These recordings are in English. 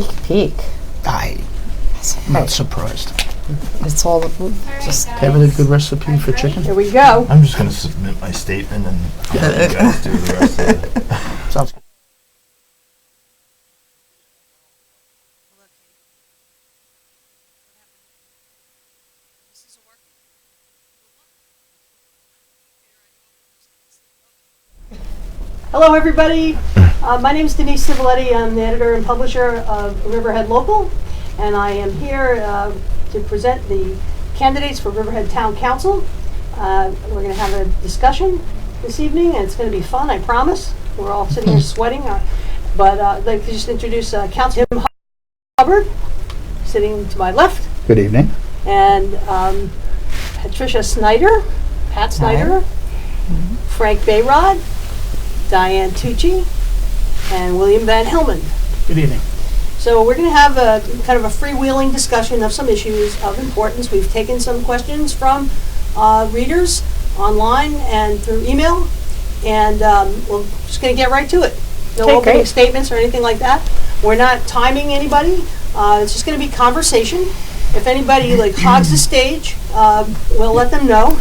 sneak peek. I'm not surprised. It's all just Having a good recipe for chicken. Here we go. I'm just going to submit my statement and let you guys do the rest of it. Sounds good. Hello, everybody. My name is Denise Civiletti. I'm the editor and publisher of Riverhead Local, and I am here to present the candidates for Riverhead Town Council. We're going to have a discussion this evening, and it's going to be fun, I promise. We're all sitting here sweating, but I'd like to just introduce Councilman Tim Hubbard, sitting to my left, Good evening. and Patricia Snyder, Pat Snyder, Frank Bayrod, Diane Tucci, and William Van Hillman. Good evening. So we're going to have a kind of a freewheeling discussion of some issues of importance. We've taken some questions from readers online and through email, and we're just going to get right to it. No Okay, opening great. statements or anything like that. We're not timing anybody. It's just going to be conversation. If anybody hogs the stage, we'll let them know.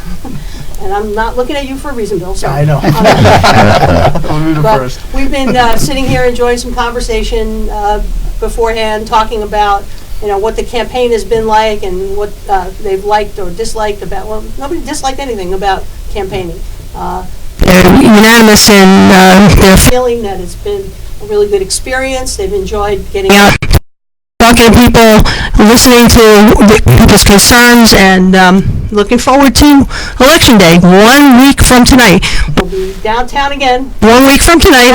And I'm not looking at you for a reason, Bill. So I know. I'll do the but first. we've been sitting here enjoying some conversation beforehand, talking about what the campaign has been like and what they've liked or disliked about. Well, nobody disliked anything about campaigning. They're unanimous in their Feeling that it's been a really good experience. They've enjoyed getting out, talking to people, listening to people's concerns, and looking forward to Election Day, 1 week from tonight. We'll be downtown again, 1 week from tonight.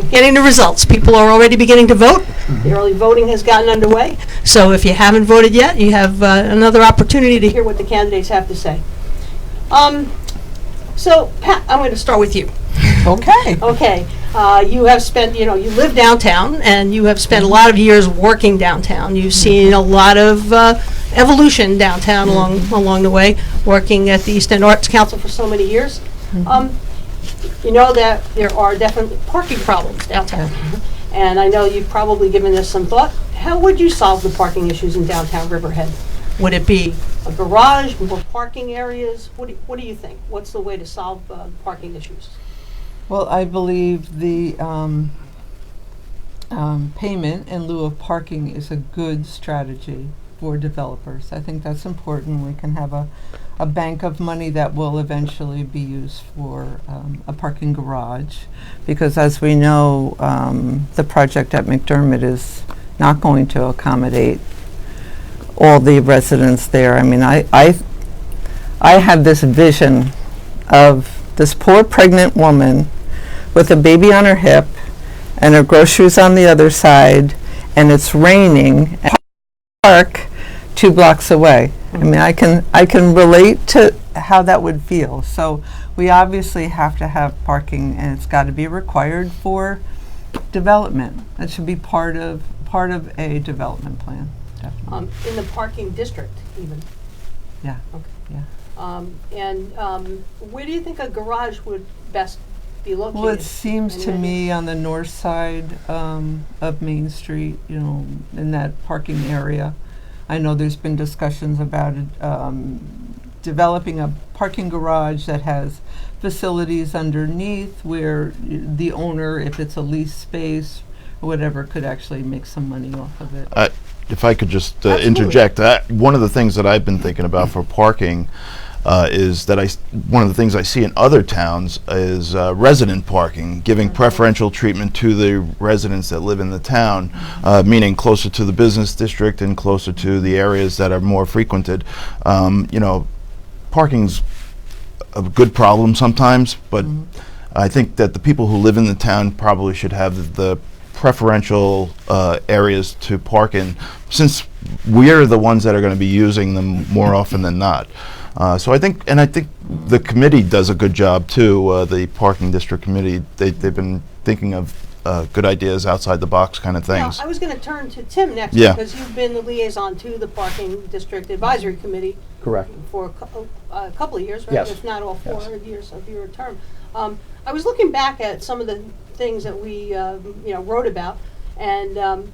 getting the results. People are already beginning to vote. The early voting has gotten underway. So if you haven't voted yet, you have another opportunity to hear what the candidates have to say. So, Pat, I'm going to start with you. Okay. Okay. You have spent, you live downtown, and you have spent a lot of years working downtown. You've seen a lot of evolution downtown along the way, working at the East End Arts Council for so many years. You know that there are definitely parking problems downtown. And I know you've probably given this some thought. How would you solve the parking issues in downtown Riverhead? Would it be a garage, more parking areas? What do you think? What's the way to solve parking issues? Well, I believe the payment in lieu of parking is a good strategy for developers. I think that's important. We can have a bank of money that will eventually be used for a parking garage, because as we know, the project at McDermott is not going to accommodate all the residents there. I mean, I have this vision of this poor pregnant woman with a baby on her hip and her groceries on the other side, and it's raining, and park 2 blocks away. I mean, I can relate to how that would feel. So we obviously have to have parking, and it's got to be required for development. That should be part of a development plan. Definitely. In the parking district, even. Yeah. Okay. Yeah. And where do you think a garage would best be located? Well, it seems to Any me on the north side of Main Street, in that parking area. I know there's been discussions about developing a parking garage that has facilities underneath where the owner, if it's a leased space or whatever, could actually make some money off of it. If I could just Absolutely. interject, one of the things that I've been thinking about for parking is that one of the things I see in other towns is resident parking, giving preferential treatment to the residents that live in the town, meaning closer to the business district and closer to the areas that are more frequented. Parking's a good problem sometimes, but I think that the people who live in the town probably should have the preferential areas to park in, since we're the ones that are going to be using them more often than not. So I think the committee does a good job too. The parking district committee, they've been thinking of good ideas, outside the box kind of things. I was going to turn to Tim next, Yeah. because you've been the liaison to the Parking District Advisory Committee Correct. for a couple of years, right? Yes. If not all 4 Yes. years of your term. I was looking back at some of the things that we wrote about, and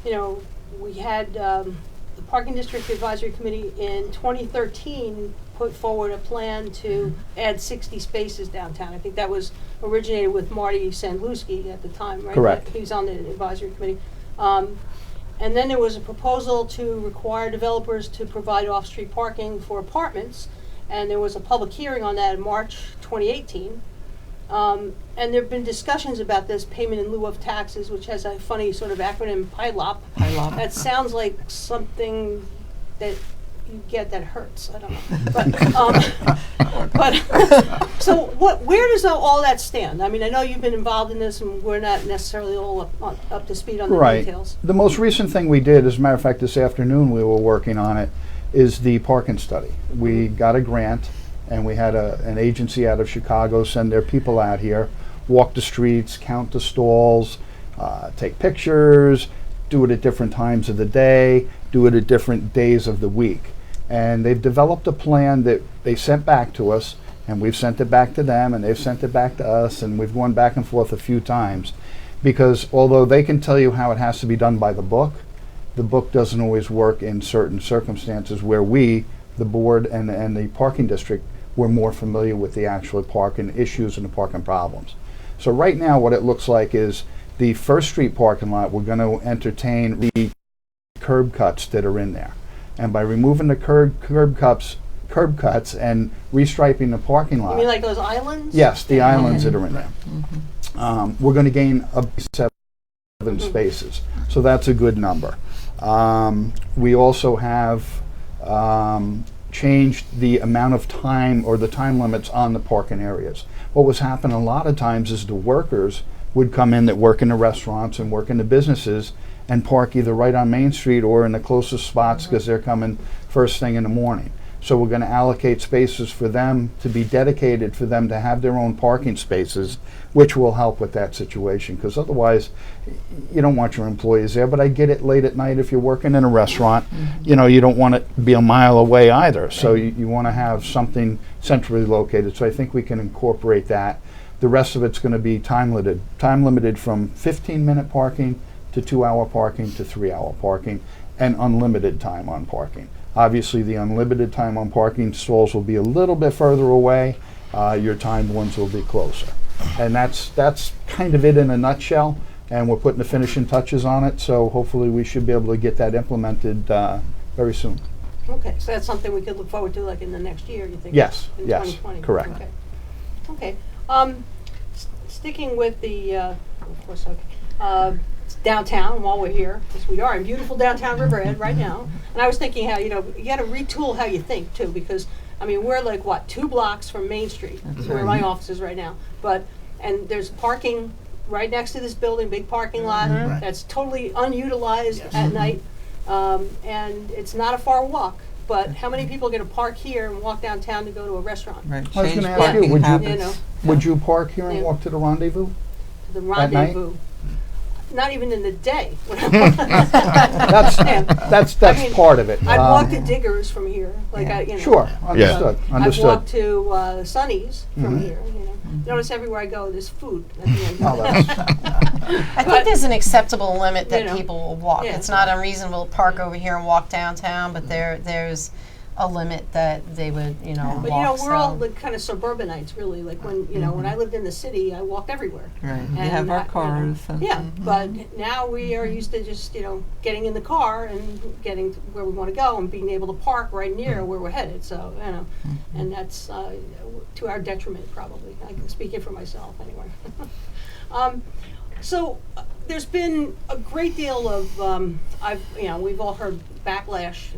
you know, we had the Parking District Advisory Committee in 2013 put forward a plan to add 60 spaces downtown. I think that was originated with Marty Sandlewski at the time, right? Correct. He was on the advisory committee. And then there was a proposal to require developers to provide off-street parking for apartments, and there was a public hearing on that in March 2018. And there have been discussions about this payment in lieu of taxes, which has a funny sort of acronym, PILOP. PILOP. That sounds like something that you get that hurts. I don't know. So where does all that stand? I mean, I know you've been involved in this, and we're not necessarily all up to speed on the Right. details. The most recent thing we did, as a matter of fact, this afternoon we were working on it, is the parking study. We got a grant, and we had an agency out of Chicago send their people out here, walk the streets, count the stalls, take pictures, do it at different times of the day, do it at different days of the week. And they've developed a plan that they sent back to us, and we've sent it back to them, and they've sent it back to us, and we've gone back and forth a few times. Because although they can tell you how it has to be done by the book doesn't always work in certain circumstances where we, the board and the parking district, we're more familiar with the actual parking issues and the parking problems. So right now what it looks like is the First Street parking lot, we're going to entertain the curb cuts that are in there. And by removing the curb cuts and restriping the parking lot. You mean like those islands? Yes, the islands that are in there. We're going to gain up to 7 spaces. So that's a good number. We also have changed the amount of time or the time limits on the parking areas. What was happening a lot of times is the workers would come in that work in the restaurants and work in the businesses and park either right on Main Street or in the closest spots because they're coming first thing in the morning. So we're going to allocate spaces for them to be dedicated for them to have their own parking spaces, which will help with that situation, because otherwise you don't want your employees there. But I get it late at night if you're working in a restaurant, you know, you don't want it to be a mile away either. So you want to have something centrally located. So I think we can incorporate that. The rest of it's going to be time limited from 15-minute parking to 2-hour parking to 3-hour parking, and unlimited time on parking. Obviously, the unlimited time on parking stalls will be a little bit further away. Your timed ones will be closer. And that's kind of it in a nutshell. And we're putting the finishing touches on it, so hopefully we should be able to get that implemented very soon. Okay, so that's something we could look forward to, like in the next year, you think? Yes, In yes, 2020? correct. Okay. Sticking with the, of course, downtown while we're here, because we are in beautiful downtown Riverhead right now. And I was thinking how, you know, you got to retool how you think too, because I mean we're like what, 2 blocks from Main Street, where my office is right now. And there's parking right next to this building, big parking lot that's totally unutilized at night, and it's not a far walk. But how many people are going to park here and walk downtown to go to a restaurant? Right. I was Change gonna ask you, parking would you- habits. You know, Would you park here and Yeah. walk to the rendezvous? the At night? rendezvous. Not even in the day. That's I mean, part of it. I'd walk to Diggers from here, like Yeah. I, you know. Sure, understood, I've understood. walked to Sonny's from here, you know. Notice everywhere I go, there's food at the end. Oh, that's- I think there's an acceptable limit that You know, people will walk. yeah. It's not unreasonable to park over here and walk downtown, but there's a limit that they would, you know, But walk. you know, we're all so. like kind of suburbanites, really. Like when you know, when I lived in the city, I walked everywhere. Right. We And have I- our you know, cars. And Yeah, but now we are used to just, you know, getting in the car and getting to where we want to go and being able to park right near where we're headed. So, you know, and that's to our detriment, probably. I can speak it for myself anyway. There's been a great deal of, we've all heard backlash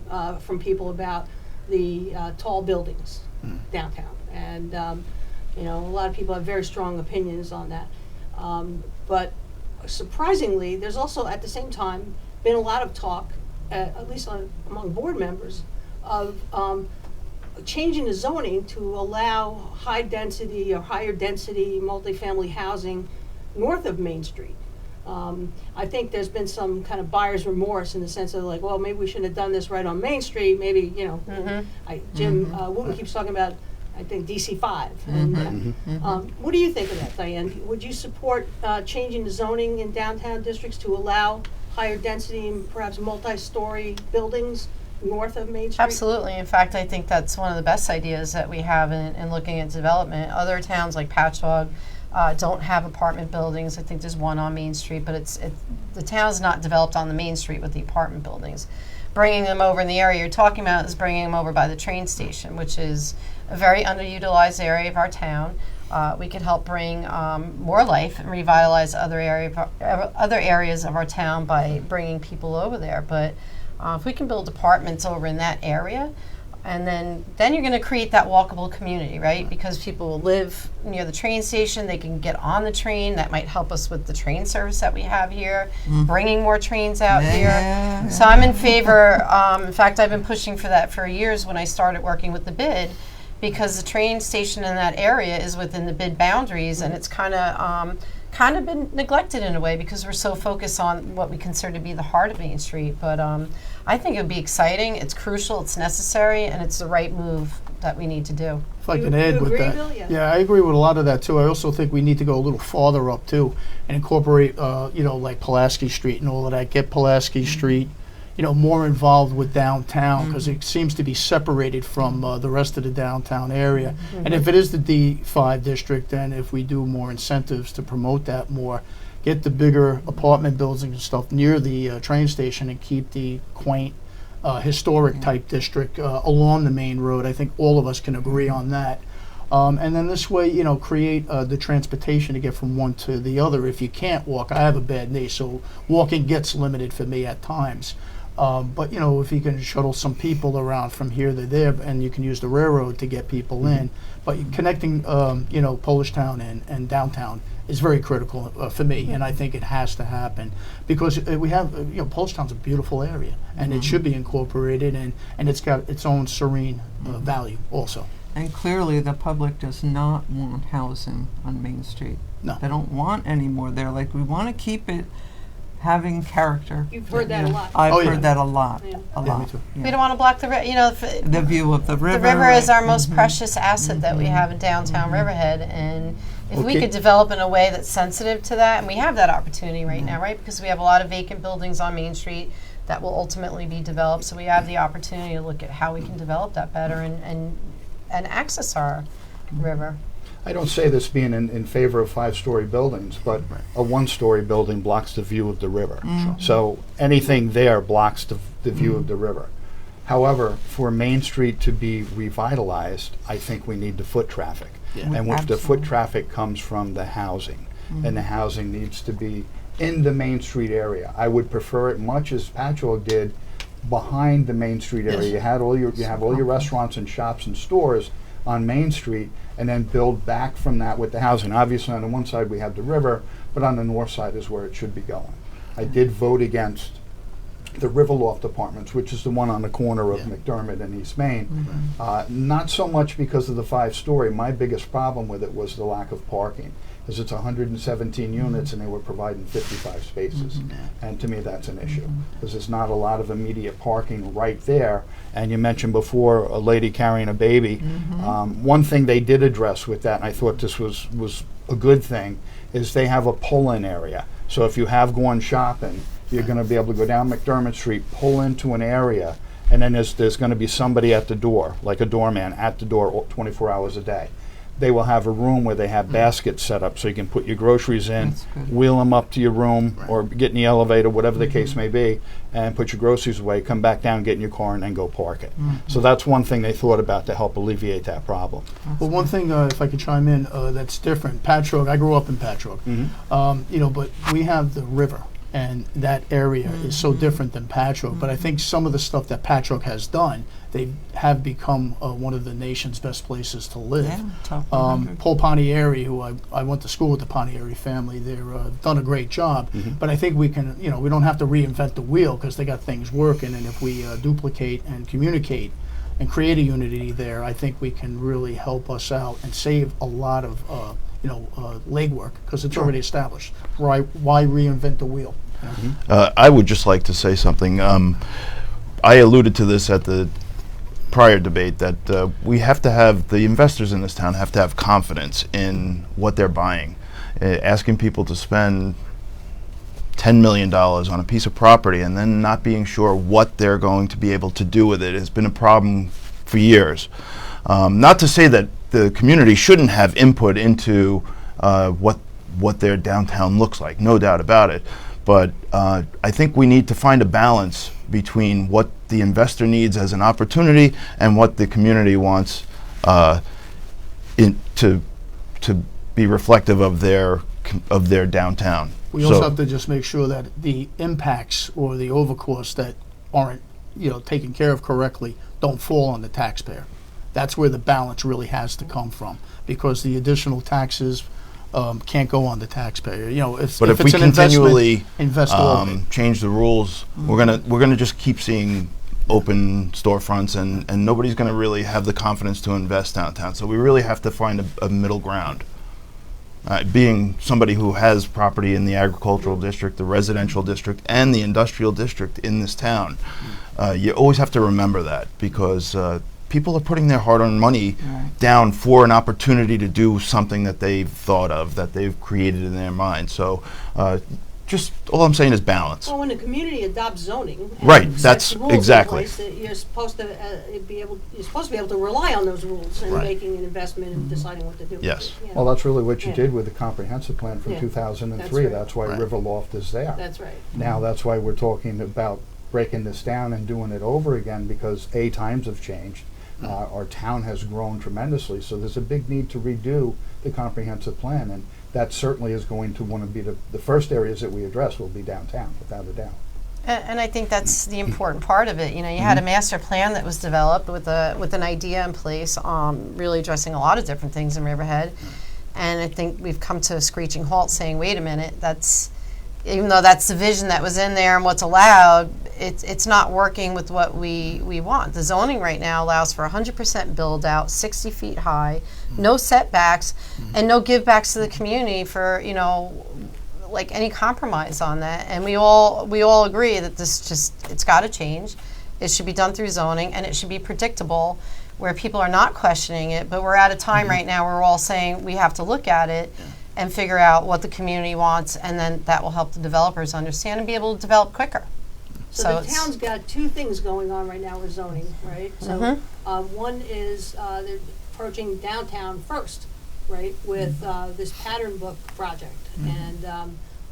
from people about the tall buildings downtown. And, you know, a lot of people have very strong opinions on that. But surprisingly, there's also at the same time been a lot of talk, at least among board members, of changing the zoning to allow high density or higher density multifamily housing north of Main Street. I think there's been some kind of buyer's remorse in the sense of like, well, maybe we shouldn't have done this right on Main Street. Maybe, you know, Jim Wooten keeps talking about, I think, DC5. And what do you think of that, Diane? Would you support changing the zoning in downtown districts to allow higher density and perhaps multi-story buildings north of Main Street? Absolutely. In fact, I think that's one of the best ideas that we have in looking at development. Other towns like Patchogue don't have apartment buildings. I think there's one on Main Street, but the town's not developed on the Main Street with the apartment buildings. Bringing them over in the area you're talking about is bringing them over by the train station, which is a very underutilized area of our town. We could help bring more life and revitalize other areas of our town by bringing people over there. But if we can build apartments over in that area, and then you're going to create that walkable community, right? Because people will live near the train station, they can get on the train. That might help us with the train service that we have here, bringing more trains out here. So I'm in favor. In fact, I've been pushing for that for years when I started working with the bid, because the train station in that area is within the bid boundaries, and it's kind of been neglected in a way because we're so focused on what we consider to be the heart of Main Street. But I think it would be exciting, it's crucial, it's necessary, and it's the right move that we need to do. If I You- can add you with agree, that. Bill? Yeah. Yeah, I agree with a lot of that too. I also think we need to go a little farther up too and incorporate, like Pulaski Street and all of that. Get Pulaski Street, more involved with downtown, because it seems to be separated from the rest of the downtown area. And if it is the D5 district, then if we do more incentives to promote that more, get the bigger apartment buildings and stuff near the train station and keep the quaint historic type district along the main road. I think all of us can agree on that. And then this way, create the transportation to get from one to the other. If you can't walk, I have a bad knee, so walking gets limited for me at times. But if you can shuttle some people around from here to there, and you can use the railroad to get people in, but connecting, Polish Town and downtown is very critical for me, and I think it has to happen because we have, Polish Town's a beautiful area, and it should be incorporated, and it's got its own serene value also. And clearly, the public does not want housing on Main Street. No. They don't want any more. They're like, we want to keep it having character. You've heard that a lot. I've Oh, yeah. heard that a lot. Yeah. A Yeah, lot. me too. yeah. We don't want to block the The view of the river. The river is our most Mhm. precious asset that we have in downtown Riverhead, and if we Okay. could develop in a way that's sensitive to that, and we have that opportunity right now, right? Because we have a lot of vacant buildings on Main Street that will ultimately be developed, so we have the opportunity to look at how we can develop that better and access our river. I don't say this being in favor of 5-story buildings, but a 1-story building blocks the view of the river. So anything there blocks the view of the river. However, for Main Street to be revitalized, I think we need the foot traffic. Yeah. And with the Absolutely. foot traffic comes from the housing. And the housing needs to be in the Main Street area. I would prefer it much as Patchogue did behind the Main Street area. You have all your restaurants and shops and stores on Main Street, and then build back from that with the housing. Obviously, on the one side we have the river, but on the north side is where it should be going. I did vote against the Riverloft Apartments, which is the one on the corner of McDermott and East Main. Not so much because of the 5-story. My biggest problem with it was the lack of parking, because it's 117 units and they were providing 55 spaces. And to me, that's an issue, because there's not a lot of immediate parking right there. And you mentioned before a lady carrying a baby. One thing they did address with that, and I thought this was a good thing, is they have a pull-in area. So if you have gone shopping, you're going to be able to go down McDermott Street, pull into an area, and then there's going to be somebody at the door, like a doorman at the door 24 hours a day. They will have a room where they have baskets set up so you can put your groceries in, That's good. wheel them up to your room, or get in the elevator, whatever the case may be, and put your groceries away, come back down, get in your car, and then go park it. So that's one thing they thought about to help alleviate that problem. Well, one thing, if I could chime in, that's different. Patchogue, I grew up in Patchogue, but we have the river, and that area is so different than Patchogue. But I think some of the stuff that Patchogue has done, they have become one of the nation's best places to live. Yeah, top 100. Paul Pontieri, who I went to school with the Pontieri family, they're done a great job. But I think we can, we don't have to reinvent the wheel because they got things working. And if we duplicate and communicate and create a unity there, I think we can really help us out and save a lot of, legwork because it's already established. Why reinvent the wheel? I would just like to say something. I alluded to this at the prior debate that we have to have, the investors in this town have to have confidence in what they're buying. Asking people to spend $10 million on a piece of property and then not being sure what they're going to be able to do with it has been a problem for years. Not to say that the community shouldn't have input into what their downtown looks like, no doubt about it. But I think we need to find a balance between what the investor needs as an opportunity and what the community wants to be reflective of their downtown. We also have to just make sure that the impacts or the overcosts that aren't, taken care of correctly don't fall on the taxpayer. That's where the balance really has to come from, because the additional taxes can't go on the taxpayer. If But if we it's an continually invest all of it. change the rules, we're gonna just keep seeing open storefronts, and nobody's gonna really have the confidence to invest downtown. So we really have to find a middle ground. Being somebody who has property in the agricultural district, the residential district, and the industrial district in this town, you always have to remember that, because people are putting their hard-earned money down for an opportunity to do something that they've thought of, that they've created in their mind. So just all I'm saying is balance. Well, when the community adopts zoning, and Right, sets that's rules in exactly. place, that you're supposed to be able to rely on those rules in Right. making an investment and deciding what to do. with Yes. it, you know. Well, that's really what you Yeah. did with the comprehensive plan from Yeah. 2003. That's right. That's why Right. Riverloft is there. That's right. Now, that's why we're talking about breaking this down and doing it over again, because times have changed. Our town has grown tremendously, so there's a big need to redo the comprehensive plan, and that certainly is going to want to be the first areas that we address will be downtown, without a doubt. And I think that's the important part of it. You had a master plan that was developed with an idea in place, really addressing a lot of different things in Riverhead. And I think we've come to a screeching halt, saying, "Wait a minute, even though that's the vision that was in there and what's allowed, it's not working with what we want." The zoning right now allows for 100% build out, 60 feet high, no setbacks, and no give backs to the community for like any compromise on that. And we all agree that it's got to change. It should be done through zoning, and it should be predictable, where people are not questioning it. But we're at a time right now where we're all saying we have to look at it and figure out what the community wants, and then that will help the developers understand and be able to develop quicker. So the town's got two things going on right now with zoning, right? So one is they're approaching downtown first, right, with this pattern book project. And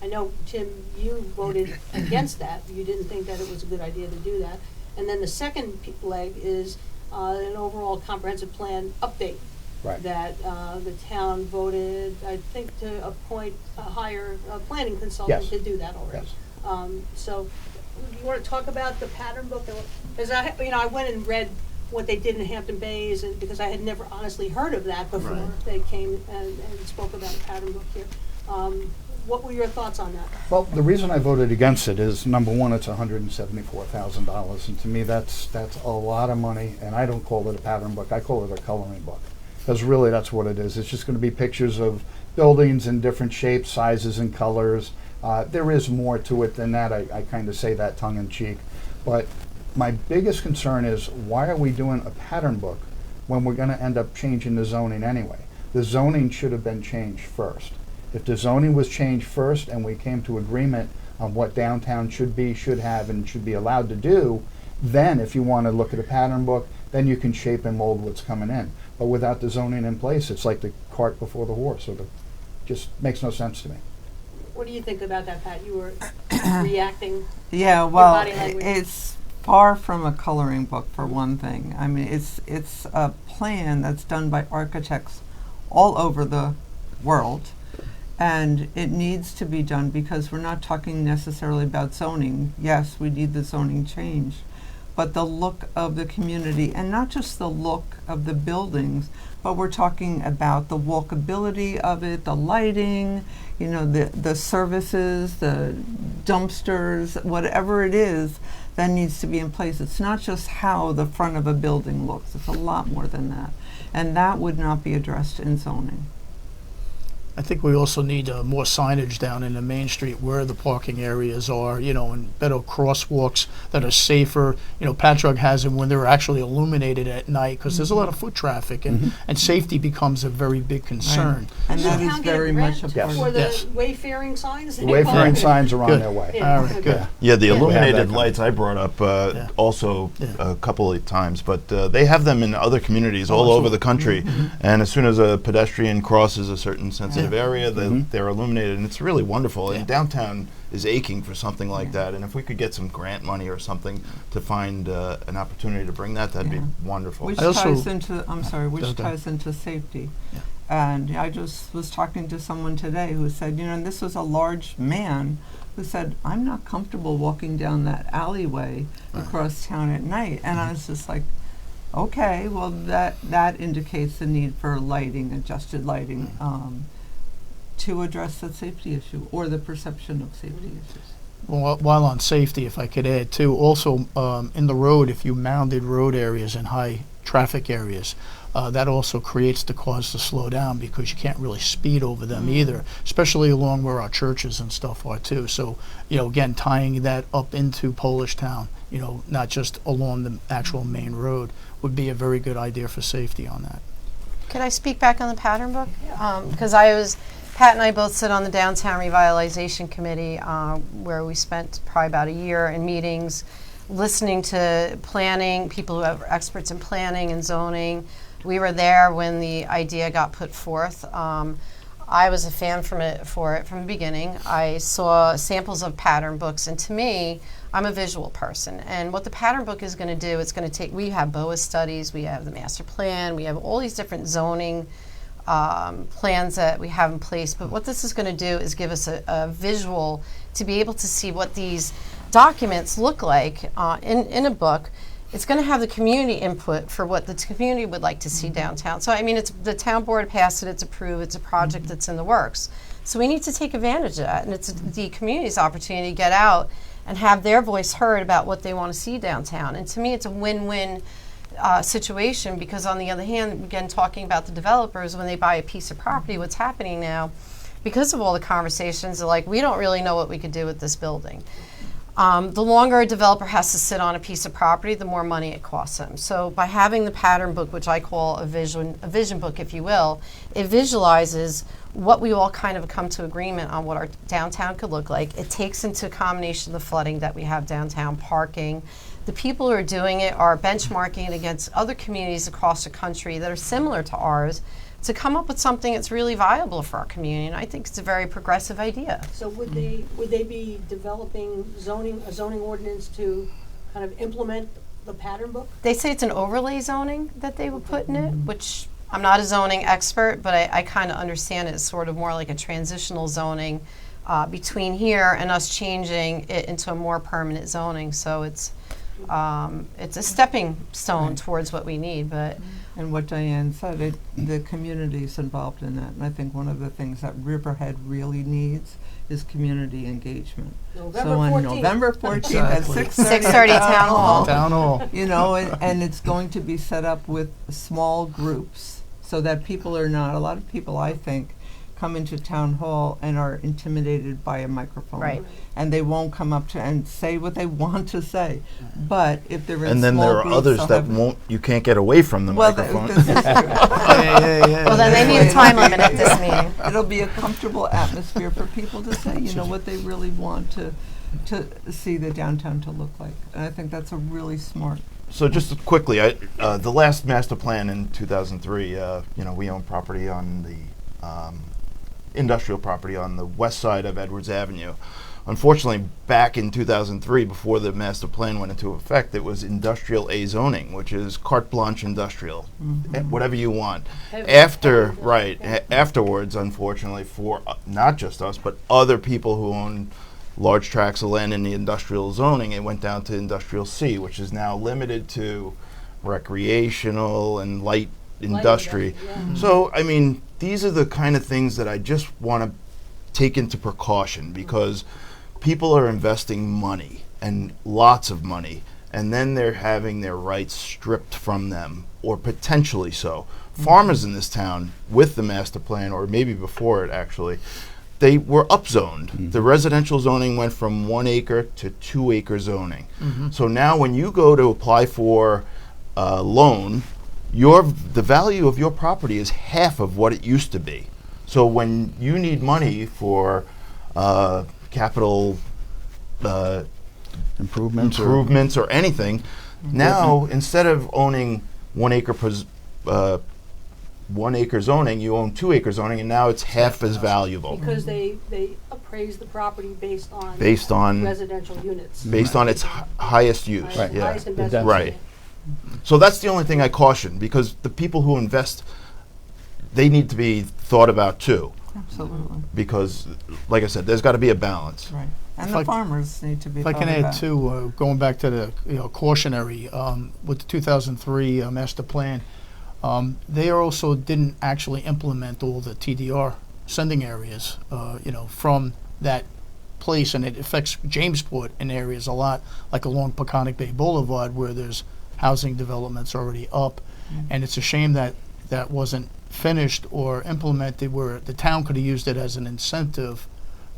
I know, Tim, you voted against that. You didn't think that it was a good idea to do that. And then the second leg is an overall comprehensive plan update. Right. That the town voted, I think, to appoint a higher planning consultant Yes. to do that already. Yes. So, you want to talk about the pattern book? Because I went and read what they did in Hampton Bays, and because I had never honestly heard of that before. Right. They came and spoke about a pattern book here. What were your thoughts on that? Well, the reason I voted against it is, number one, it's $174,000, and to me that's a lot of money, and I don't call it a pattern book, I call it a coloring book. Because really that's what it is. It's just going to be pictures of buildings in different shapes, sizes, and colors. There is more to it than that. I kind of say that tongue in cheek. But my biggest concern is, why are we doing a pattern book when we're going to end up changing the zoning anyway? The zoning should have been changed first. If the zoning was changed first and we came to agreement on what downtown should be, should have, and should be allowed to do, then if you want to look at a pattern book, then you can shape and mold what's coming in. But without the zoning in place, it's like the cart before the horse. Just makes no sense to me. What do you think about that, Pat? You were reacting. Yeah, well, body language. it's far from a coloring book, for one thing. I mean, it's a plan that's done by architects all over the world, and it needs to be done because we're not talking necessarily about zoning. Yes, we need the zoning change, but the look of the community, and not just the look of the buildings, but we're talking about the walkability of it, the lighting, the services, the dumpsters, whatever it is that needs to be in place. It's not just how the front of a building looks, it's a lot more than that. And that would not be addressed in zoning. I think we also need more signage down in the main street where the parking areas are, and better crosswalks that are safer. Patchogue has them when they're actually illuminated at night because there's a lot of foot traffic and safety becomes a very big concern. And Does that the is town get a very grant much a Yes. part for of the Yes. wayfaring signs? The wayfaring signs are on Good. their way. Yeah. All right, good. Yeah, the We have illuminated that lights I brought up also Yeah. a couple of times, but they have them in other communities all over the country. And as soon as a pedestrian crosses a certain sensitive area, they're illuminated, and it's really wonderful. Yeah. And downtown is aching for something like that. And if we could get some grant money or something to find an opportunity to bring that, that'd be wonderful. Which I also- ties into, I'm sorry, which Okay. ties into safety. Yeah. And I just was talking to someone today who said, and this was a large man who said, I'm not comfortable walking down that alleyway across town at night. And I was just like, okay, well, that indicates the need for lighting, adjusted lighting, to address the safety issue or the perception of safety issues. Well, while on safety, if I could add too, also in the road, if you mounded road areas and high traffic areas, that also creates the cause to slow down because you can't really speed over them either, especially along where our churches and stuff are too. So, again, tying that up into Polish Town, not just along the actual main road, would be a very good idea for safety on that. Could I speak back on the pattern book? Because Pat and I both sit on the Downtown Revitalization Committee, where we spent probably about a year in meetings, listening to planning, people who have experts in planning and zoning. We were there when the idea got put forth. I was a fan for it from the beginning. I saw samples of pattern books, and to me, I'm a visual person. And what the pattern book is going to do, it's going to take, we have BOA studies, we have the master plan, we have all these different zoning plans that we have in place. But what this is going to do is give us a visual to be able to see what these documents look like in a book. It's going to have the community input for what the community would like to see downtown. So, I mean, it's the town board passed it, it's approved, it's a project that's in the works. So we need to take advantage of that, and it's the community's opportunity to get out and have their voice heard about what they want to see downtown. And to me, it's a win-win situation, because on the other hand, again, talking about the developers, when they buy a piece of property, what's happening now, because of all the conversations, they're like, we don't really know what we could do with this building. The longer a developer has to sit on a piece of property, the more money it costs them. So by having the pattern book, which I call a vision book, if you will, it visualizes what we all kind of come to agreement on what our downtown could look like. It takes into combination the flooding that we have downtown, parking. The people who are doing it are benchmarking it against other communities across the country that are similar to ours to come up with something that's really viable for our community. And I think it's a very progressive idea. So would they be developing a zoning ordinance to kind of implement the pattern book? They say it's an overlay zoning that they would put in it, which I'm not a zoning expert, but I kind of understand it's sort of more like a transitional zoning between here and us changing it into a more permanent zoning. So it's a stepping stone towards what we need, but And what Diane said, the community's involved in that. And I think one of the things that Riverhead really needs is community engagement. November So on 14th. November 14th Exactly. at 6:30 6:30 Town Hall. Town Hall. And it's going to be set up with small groups so that people are not, a lot of people, I think, come into town hall and are intimidated by a microphone. Right. And they won't come up to and say what they want to say. But if they're in And then small there are groups, others they'll that have- you can't get away from the Well, microphone. this is true. well, then they need a time limit at this meeting. It'll be a comfortable atmosphere for people to say, what they really want to see the downtown to look like. And I think that's a really smart. So just quickly, the last master plan in 2003, we own property on the industrial property on the west side of Edwards Avenue. Unfortunately, back in 2003, before the master plan went into effect, it was industrial A zoning, which is carte blanche industrial, whatever you want. Afterwards, unfortunately, for not just us, but other people who own large tracts of land in the industrial zoning, it went down to industrial C, which is now limited to recreational and light industry. So, I mean, these are the kind of things that I just want to take into precaution, because people are investing money, and lots of money, and then they're having their rights stripped from them, or potentially so, farmers in this town with the master plan, or maybe before it actually, they were upzoned. The residential zoning went from 1 acre to 2 acre zoning. So now when you go to apply for a loan, the value of your property is half of what it used to be. So when you need money for capital improvements or anything, now instead of owning 1 acre 1 acre zoning, you own 2 acre zoning, and now it's half as valuable Because they appraise the property based on residential units. based on its highest use. Highest- Yeah. highest and The best density. Right. unit. So that's the only thing I caution, because the people who invest, they need to be thought about too, Absolutely. because, like I said, there's got to be a balance. Right. And If the I c- farmers need to be If I thought can add about. too, going back to the cautionary with the 2003 master plan, they also didn't actually implement all the TDR sending areas, from that place, and it affects Jamesport in areas a lot, like along Peconic Bay Boulevard, where there's housing developments already up, and it's a shame that that wasn't finished or implemented, where the town could have used it as an incentive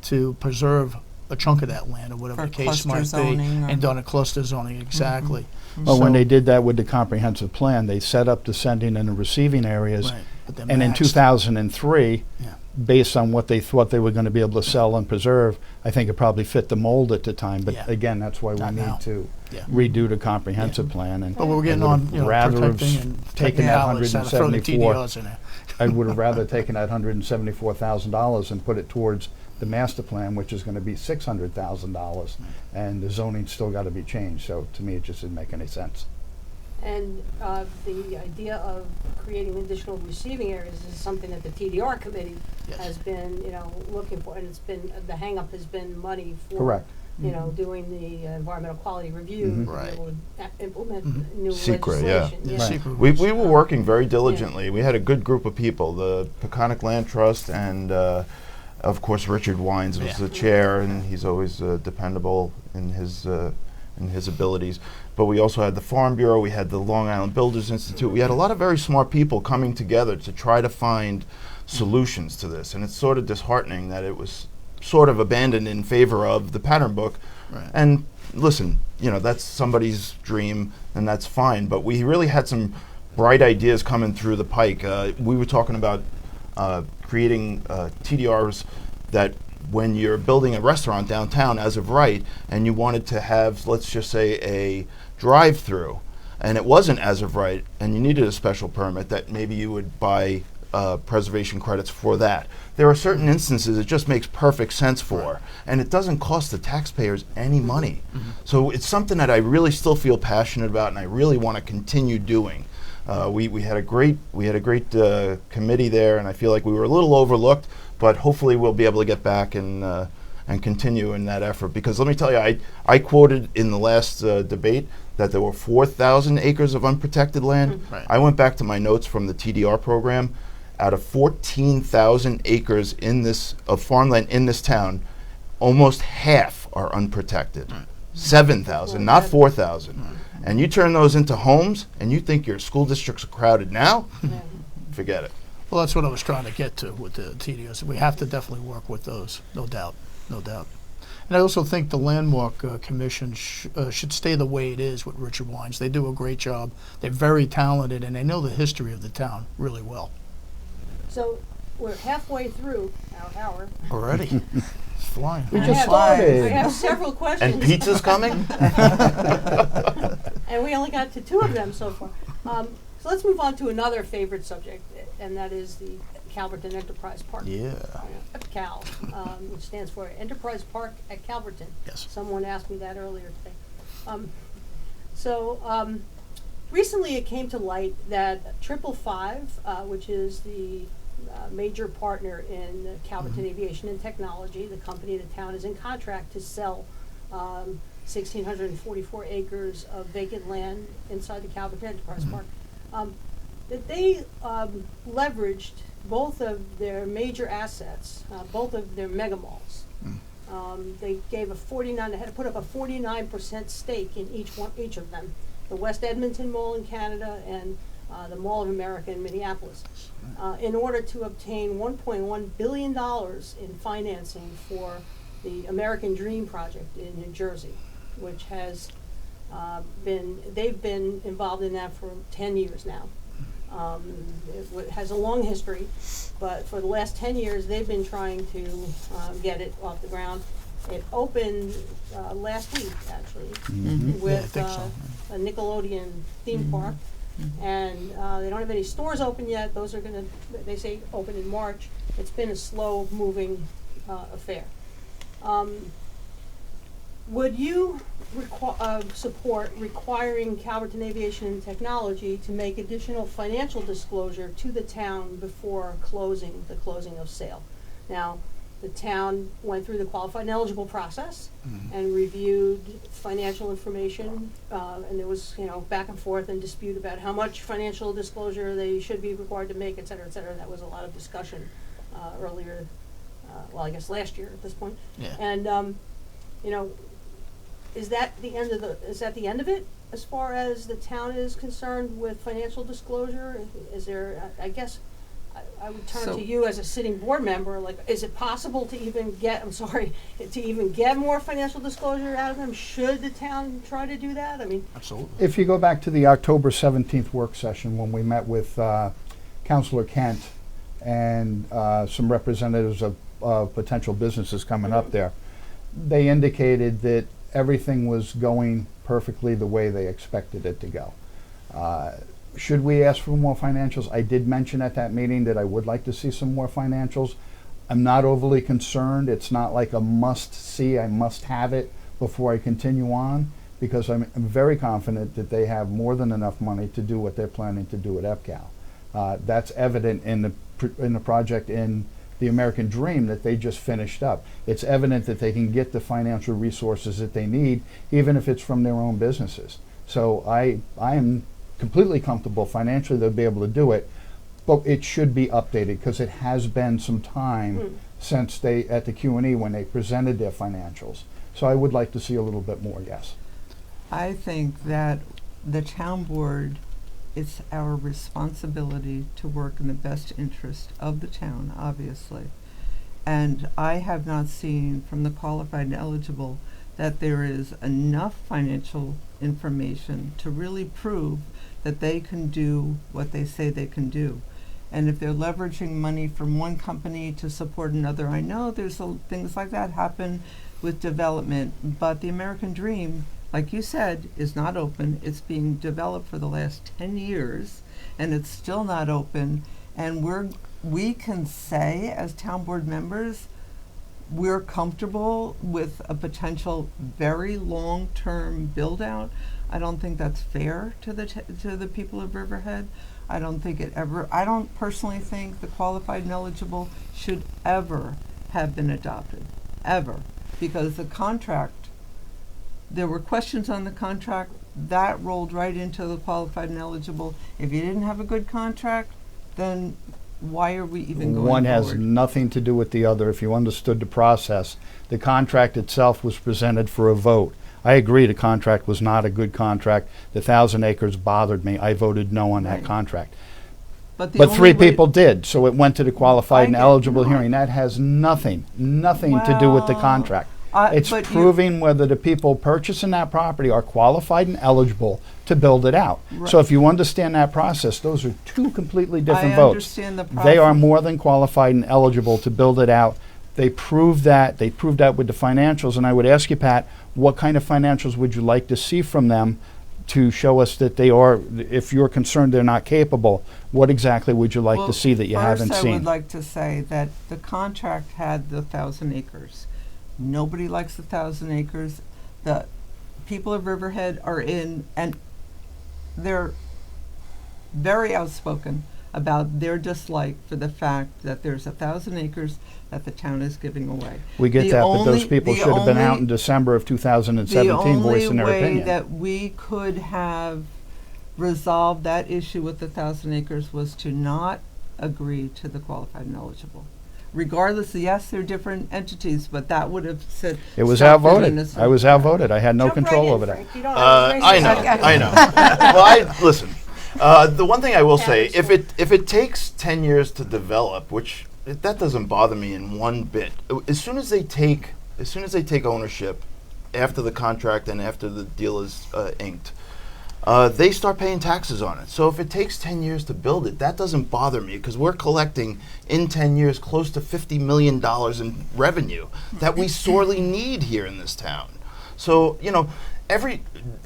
to preserve a chunk of that land, or whatever For the case cluster might be, zoning or- and done a cluster zoning, exactly. Well, when So- they did that with the comprehensive plan, they set up the sending and the receiving areas. Right, but they're And in maxed. 2003, Yeah. based on what they thought they were going to be able to sell and preserve, I think it probably fit the mold at the time. But Yeah. again, that's why we Not now. need to Yeah. redo the comprehensive plan. And But we're getting I on, would've rather have protecting and taken that technicalities, not throw the 174. TDRs in there. I would have rather taken that $174,000 and put it towards the master plan, which is going to be $600,000, and the zoning's still got to be changed. So to me, it just didn't make any sense. And the idea of creating additional receiving areas is something that the TDR committee Yes. has been, looking for, and it's been, the hang-up has been money for, Correct. doing the environmental quality review, Mhm. to be able to implement new Secret, yeah. legislation. Yeah, Right. secret We rules. were working very diligently. We had a good group of people, the Peconic Land Trust, and of course Richard Wines was Yeah. the chair, and he's always dependable in his abilities. But we also had the Farm Bureau, we had the Long Island Builders Institute, we had a lot of very smart people coming together to try to find solutions to this, and it's sort of disheartening that it was sort of abandoned in favor of the pattern book. Right. And listen, that's somebody's dream, and that's fine. But we really had some bright ideas coming through the pike. We were talking about creating TDRs that when you're building a restaurant downtown as of right, and you wanted to have, let's just say, a drive-through, and it wasn't as of right, and you needed a special permit, that maybe you would buy preservation credits for that. There are certain instances it just makes perfect sense for, and it doesn't cost the taxpayers any money. So it's something that I really still feel passionate about, and I really want to continue doing. We had a great committee there, and I feel like we were a little overlooked, but hopefully we'll be able to get back and continue in that effort. Because let me tell you, I quoted in the last debate that there were 4,000 acres of unprotected land. Right. I went back to my notes from the TDR program. Out of 14,000 acres of farmland in this town, almost half are unprotected. 7,000, not 4,000. And you turn those into homes, and you think your school districts are crowded now? Forget it. Well, that's what I was trying to get to with the TDRs. We have to definitely work with those, no doubt. And I also think the Landmark Commission should stay the way it is with Richard Wines. They do a great job. They're very talented, and they know the history of the town really well. So we're halfway through our hour. Already. It's flying. We I just have- started. I have several questions. And pizza's coming? And we only got to 2 of them so far. So let's move on to another favorite subject, and that is the Calverton Enterprise Park. Yeah. CAL, which stands for Enterprise Park at Calverton. Yes. Someone asked me that earlier today. Recently it came to light that 555, which is the major partner in Calverton Aviation and Technology, the company the town is in contract to sell 1,644 acres of vacant land inside the Calverton Enterprise Park. That they leveraged both of their major assets, both of their mega malls. They gave they had to put up a 49% stake in each of them. The West Edmonton Mall in Canada and the Mall of America in Minneapolis, in order to obtain $1.1 billion in financing for the American Dream project in New Jersey, which has they've been involved in that for 10 years now. It has a long history, but for the last 10 years they've been trying to get it off the ground. It opened last week, actually, with a Nickelodeon theme park, and they don't have any stores open yet. Those are going to, they say, open in March. It's been a slow-moving affair. Would you support requiring Calverton Aviation and Technology to make additional financial disclosure to the town before the closing of sale? Now, the town went through the qualified and eligible process and reviewed financial information, and there was, back and forth and dispute about how much financial disclosure they should be required to make, et cetera, et cetera. That was a lot of discussion earlier, I guess last year at this point. Yeah. And, is that the end of it as far as the town is concerned with financial disclosure? Is there, I guess, I would turn to you as a sitting board member, is it possible to even get more financial disclosure out of them? Should the town try to do that? I mean, Absolutely. If you go back to the October 17th work session when we met with Councilor Kent and some representatives of potential businesses coming up there, they indicated that everything was going perfectly the way they expected it to go. Should we ask for more financials? I did mention at that meeting that I would like to see some more financials. I'm not overly concerned. It's not like a must-see, I must have it before I continue on, because I'm very confident that they have more than enough money to do what they're planning to do at EPCAL. That's evident in the project in the American Dream that they just finished up. It's evident that they can get the financial resources that they need, even if it's from their own businesses. So I am completely comfortable financially they'll be able to do it, but it should be updated because it has been some time since they, at the Q&E when they presented their financials. So I would like to see a little bit more, yes. I think that the town board, it's our responsibility to work in the best interest of the town, obviously. And I have not seen from the qualified and eligible that there is enough financial information to really prove that they can do what they say they can do. And if they're leveraging money from one company to support another, I know there's things like that happen with development, but the American Dream, like you said, is not open. It's being developed for the last 10 years, and it's still not open. And we can say, as town board members, we're comfortable with a potential very long-term build-out. I don't think that's fair to the people of Riverhead. I don't personally think the qualified and eligible should ever have been adopted, ever, because the contract, there were questions on the contract that rolled right into the qualified and eligible. If you didn't have a good contract, then why are we even going One has forward? nothing to do with the other. If you understood the process, the contract itself was presented for a vote. I agree the contract was not a good contract. The 1,000 acres bothered me. I voted no on that Right. contract. But But only three way- people did, so it went to the qualified and I get- eligible no. hearing. That has nothing to do with the Well, contract. It's but proving whether the people purchasing that property are qualified and eligible to build it out. So if you understand that process, those are two completely different I votes. understand the They are process. more than qualified and eligible to build it out. They proved that. They proved that with the financials. And I would ask you, Pat, what kind of financials would you like to see from them to show us that they are, if you're concerned they're not capable, what exactly would you like Well, to see that you haven't First, I seen? would like to say that the contract had the 1,000 acres. Nobody likes the 1,000 acres. The people of Riverhead are in, and they're very outspoken about their dislike for the fact that there's 1,000 acres that the town is giving away. We get The that, but those only- people the should have been out only- in December of 2017 voicing their The only way opinion. that we could have resolved that issue with the 1,000 acres was to not agree to the qualified and eligible. Regardless, yes, they're different entities, but that would have said. It was stopped it in outvoted. this- I was outvoted. I had no jump control right in, over that. Frank. You don't have to raise I your know, hand. I know. Well, listen, The one thing I will say, Calvert's if it takes 10 years to develop, which that doesn't bother me in one bit. As soon as they take ownership, after the contract and after the deal is inked, they start paying taxes on it. So if it takes 10 years to build it, that doesn't bother me because we're collecting in 10 years close to $50 million in revenue that we sorely need here in this town. So, you know,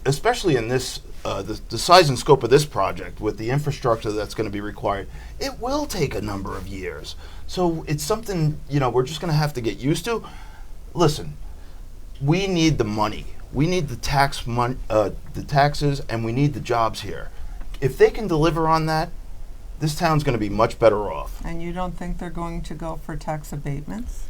especially in this, the size and scope of this project with the infrastructure that's going to be required, it will take a number of years. So it's something, you know, we're just going to have to get used to. Listen, we need the money. We need the taxes, and we need the jobs here. If they can deliver on that, this town's going to be much better off. And you don't think they're going to go for tax abatements?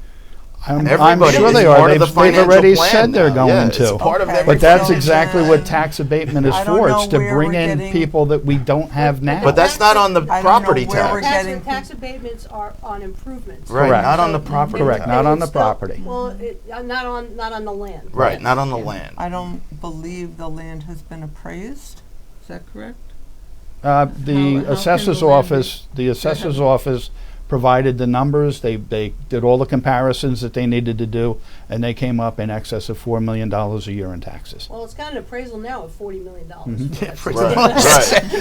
I'm Everybody sure is they part are. of the They've financial already plan said they're now. going Yeah, to. it's part of Okay. their But that's So exactly then- what tax abatement is I don't for. know It's to where bring we're in getting- people that we don't have now. But that's not on the I don't know property where we're tax. getting- Tax abatements are on improvements. Right, Correct. not on the So property Correct, tax. not on the It's still- property. Well, not on the land. Right, not on the land. I don't believe the land has been appraised. Is that correct? The How can assessor's the land office provided the numbers. They did all the comparisons that they needed to do, and they came up in excess of $4 million a year in taxes. Well, it's got an appraisal now of $40 million. Yeah, pretty Right, much. right.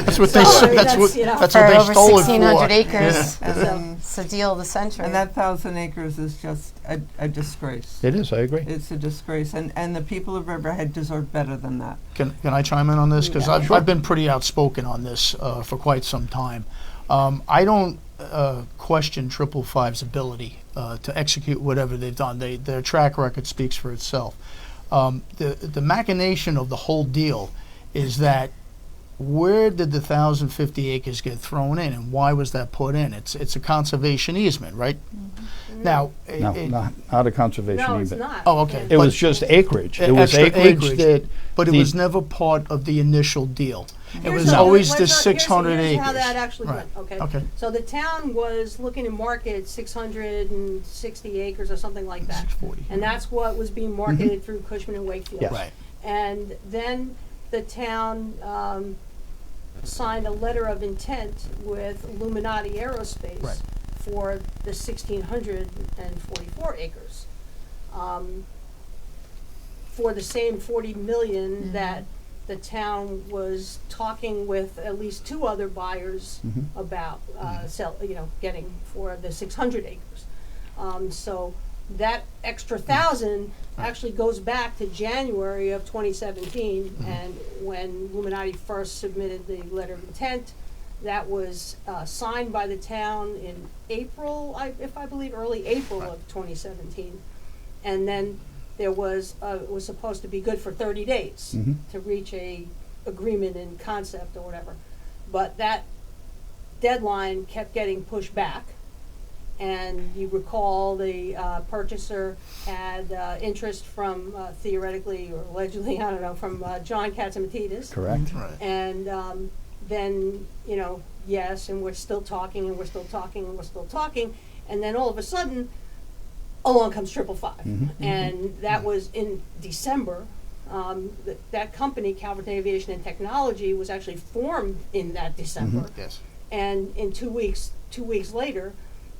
That's what they So, said. that's, That's what you know, that's For what they over stole it for. 1,600 acres. And then, It's the deal of the century. and that 1,000 acres is just a disgrace. It is, I agree. It's a disgrace, and the people of Riverhead deserve better than that. Can I chime in on this? Because Yeah. I've been pretty outspoken on this for quite some time. I don't question 555's ability to execute whatever they've done. Their track record speaks for itself. The machination of the whole deal is that where did the 1,050 acres get thrown in, and why was that put in? It's a conservation easement, right? Now, No, not a conservation No, it's easement. not. Oh, okay. It But- was just acreage. It was extra acreage that. but it the- was never part of the initial deal. It Here's was how- always here's the how- 600 here's acres. how that actually Right. went, okay? Okay. So the town was looking to market 660 acres or something like that. 640. And that's what was being marketed through Cushman and Wakefield. Yes. Right. And then the town signed a letter of intent with Illuminati Aerospace Right. for the 1,644 acres. For the same 40 million that the town was talking with at least two other buyers about getting for the 600 acres. So that extra 1,000 actually goes back to January of 2017, and when Illuminati first submitted the letter of intent, that was signed by the town in April, if I believe, early April of 2017, and then there was it was supposed to be good for 30 days to reach a agreement in concept or whatever, but that deadline kept getting pushed back. And you recall the purchaser had interest from theoretically or allegedly, I don't know, from John Katzimatidis. Correct. Right. And then, yes, and we're still talking and we're still talking and we're still talking. And then all of a sudden, along comes 555. And that was in December. That company, Calvert Aviation and Technology, was actually formed in that December. Yes. And in 2 weeks later,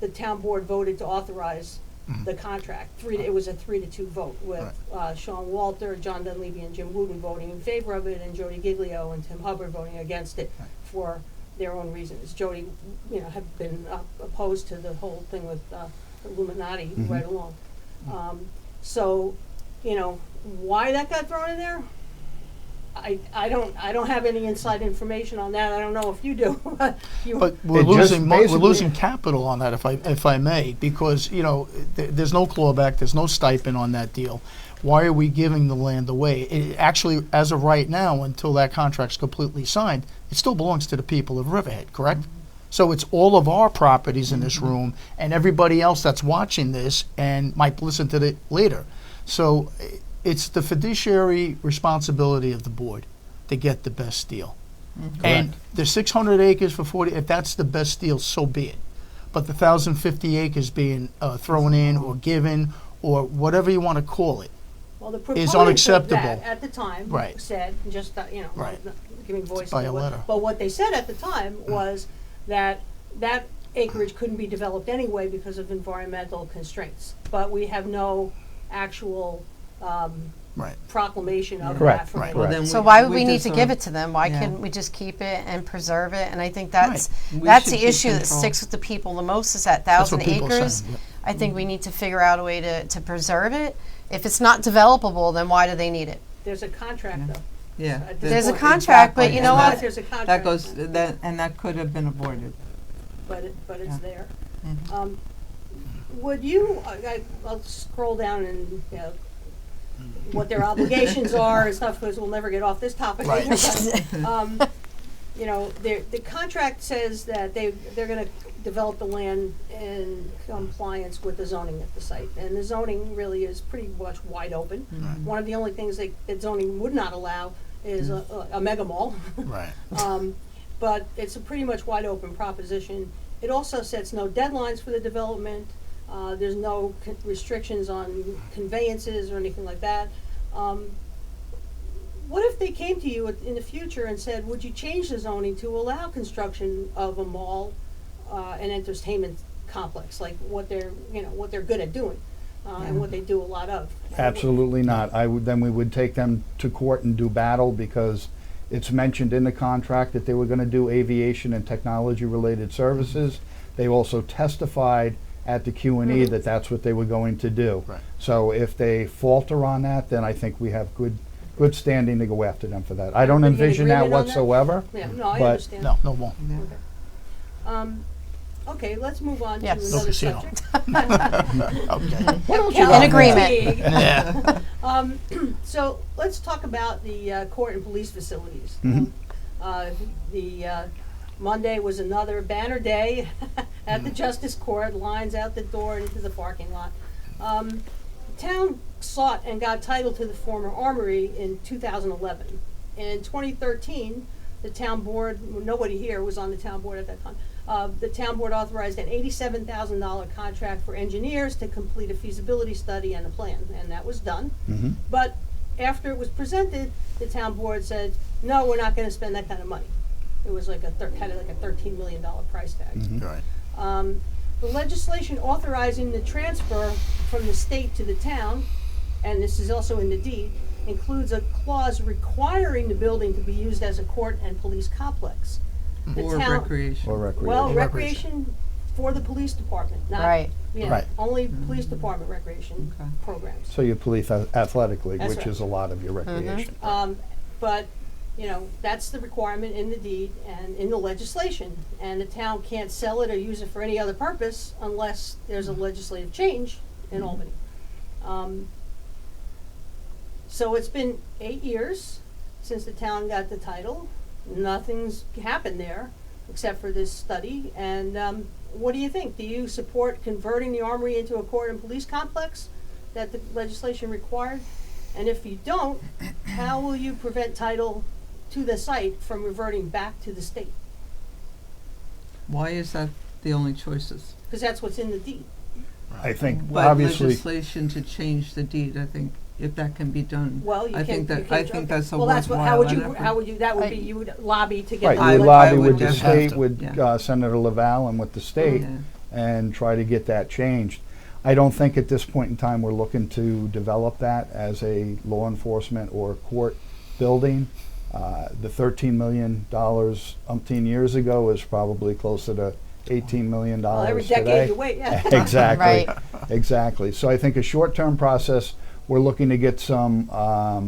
the town board voted to authorize the contract. It was a 3-2 vote with Sean Walter, John Dunleavy, and Jim Wooten voting in favor of it, and Jody Giglio and Tim Hubbard voting against it for their own reasons. Jody, had been opposed to the whole thing with Illuminati right along. So, why that got thrown in there? I don't have any inside information on that. I don't know if you do. But we're It just losing we're basically- losing capital on that, if I may, because there's no clawback, there's no stipend on that deal. Why are we giving the land away? It actually, as of right now, until that contract's completely signed, it still belongs to the people of Riverhead, correct? So it's all of our properties in this room, and everybody else that's watching this and might listen to it later. So it's the fiduciary responsibility of the board to get the best deal. And the 600 acres for 40, if that's the best deal, so be it. But the 1,050 acres being thrown in or given or whatever you want to call it, Well, the is proponents of unacceptable. that at the time Right. said, just, Right. not giving voice by to a what, letter. but what they said at the time was that that acreage couldn't be developed anyway because of environmental constraints. But we have no actual Right. proclamation of Correct, that from right. anyone. Well, then So why would we need just to sort give of- it to them? Why Yeah. couldn't we just keep it and preserve it? And I think that's We that's should the keep issue that control. sticks with the people the most is that That's what 1,000 people are acres. saying, yeah. I think we need to figure out a way to preserve it. If it's not developable, then why do they need it? There's a contract though. Yeah. At this There's a point. contract, but Exactly. you know And what? that- There's a contract. That goes, that could have been avoided. But it's Yeah. there. Mhm. Would you, I'll scroll down and, what their obligations are and stuff, because we'll never get off this topic. Right. But, the contract says that they're gonna develop the land in compliance with the zoning at the site. And the zoning really is pretty much wide open. One of the only things that zoning would not allow is a mega mall. Right. But it's a pretty much wide open proposition. It also sets no deadlines for the development. There's no restrictions on conveyances or anything like that. What if they came to you in the future and said, would you change the zoning to allow construction of a mall, an entertainment complex, like what they're good at doing, and what they do a lot of? Absolutely not. Then we would take them to court and do battle, because it's mentioned in the contract that they were going to do aviation and technology-related services. They also testified at the Q&E that that's what they were going to do. Right. So if they falter on that, then I think we have good standing to go after them for that. I don't Everybody in envision that agreement on that? whatsoever. Yeah, no, I But- understand. No won't. Yeah. Okay, let's move on Yes. to No another casino. subject. Okay. In agreement. Yeah. So let's talk about the court and police facilities. Mhm. Monday was another banner day at the Justice Court, lines out the door and into the parking lot. Town sought and got title to the former armory in 2011. In 2013, the town board, nobody here was on the town board at that time, the town board authorized an $87,000 contract for engineers to complete a feasibility study and a plan, and that was done. Mhm. But after it was presented, the town board said, no, we're not gonna spend that kind of money. It was like had like a $13 million price tag. Right. The legislation authorizing the transfer from the state to the town, and this is also in the deed, includes a clause requiring the building to be used as a court and police complex. The Or town- recreation. Or recreation. Well, Recreation. recreation for the police department, not, Right. yeah, Right. only police department recreation Okay. programs. So your police athletically, That's which right. is a lot of your recreation. But, that's the requirement in the deed and in the legislation. And the town can't sell it or use it for any other purpose unless there's a legislative change in Albany. So it's been 8 years since the town got the title. Nothing's happened there except for this study. And what do you think? Do you support converting the armory into a court and police complex that the legislation required? And if you don't, how will you prevent title to the site from reverting back to the state? Why is that the only choices? Because that's what's in the deed. I think But obviously, legislation to change the deed, I think, if that can be done. Well, you I can't. think that- you can't I drop think it. that's a Well, that's what. How worthwhile would you? effort. How would you? That would I- be. You would lobby to get. right, the you I would would lobby with the definitely- state, Have to. with Yeah. Senator Laval and with the state, Yeah. and try to get that changed. I don't think at this point in time we're looking to develop that as a law enforcement or court building. The $13 million umpteen years ago is probably closer to $18 million Well, every today. decade you wait. Yeah. Exactly. Right. Exactly. So I think a short-term process, we're looking to get some, I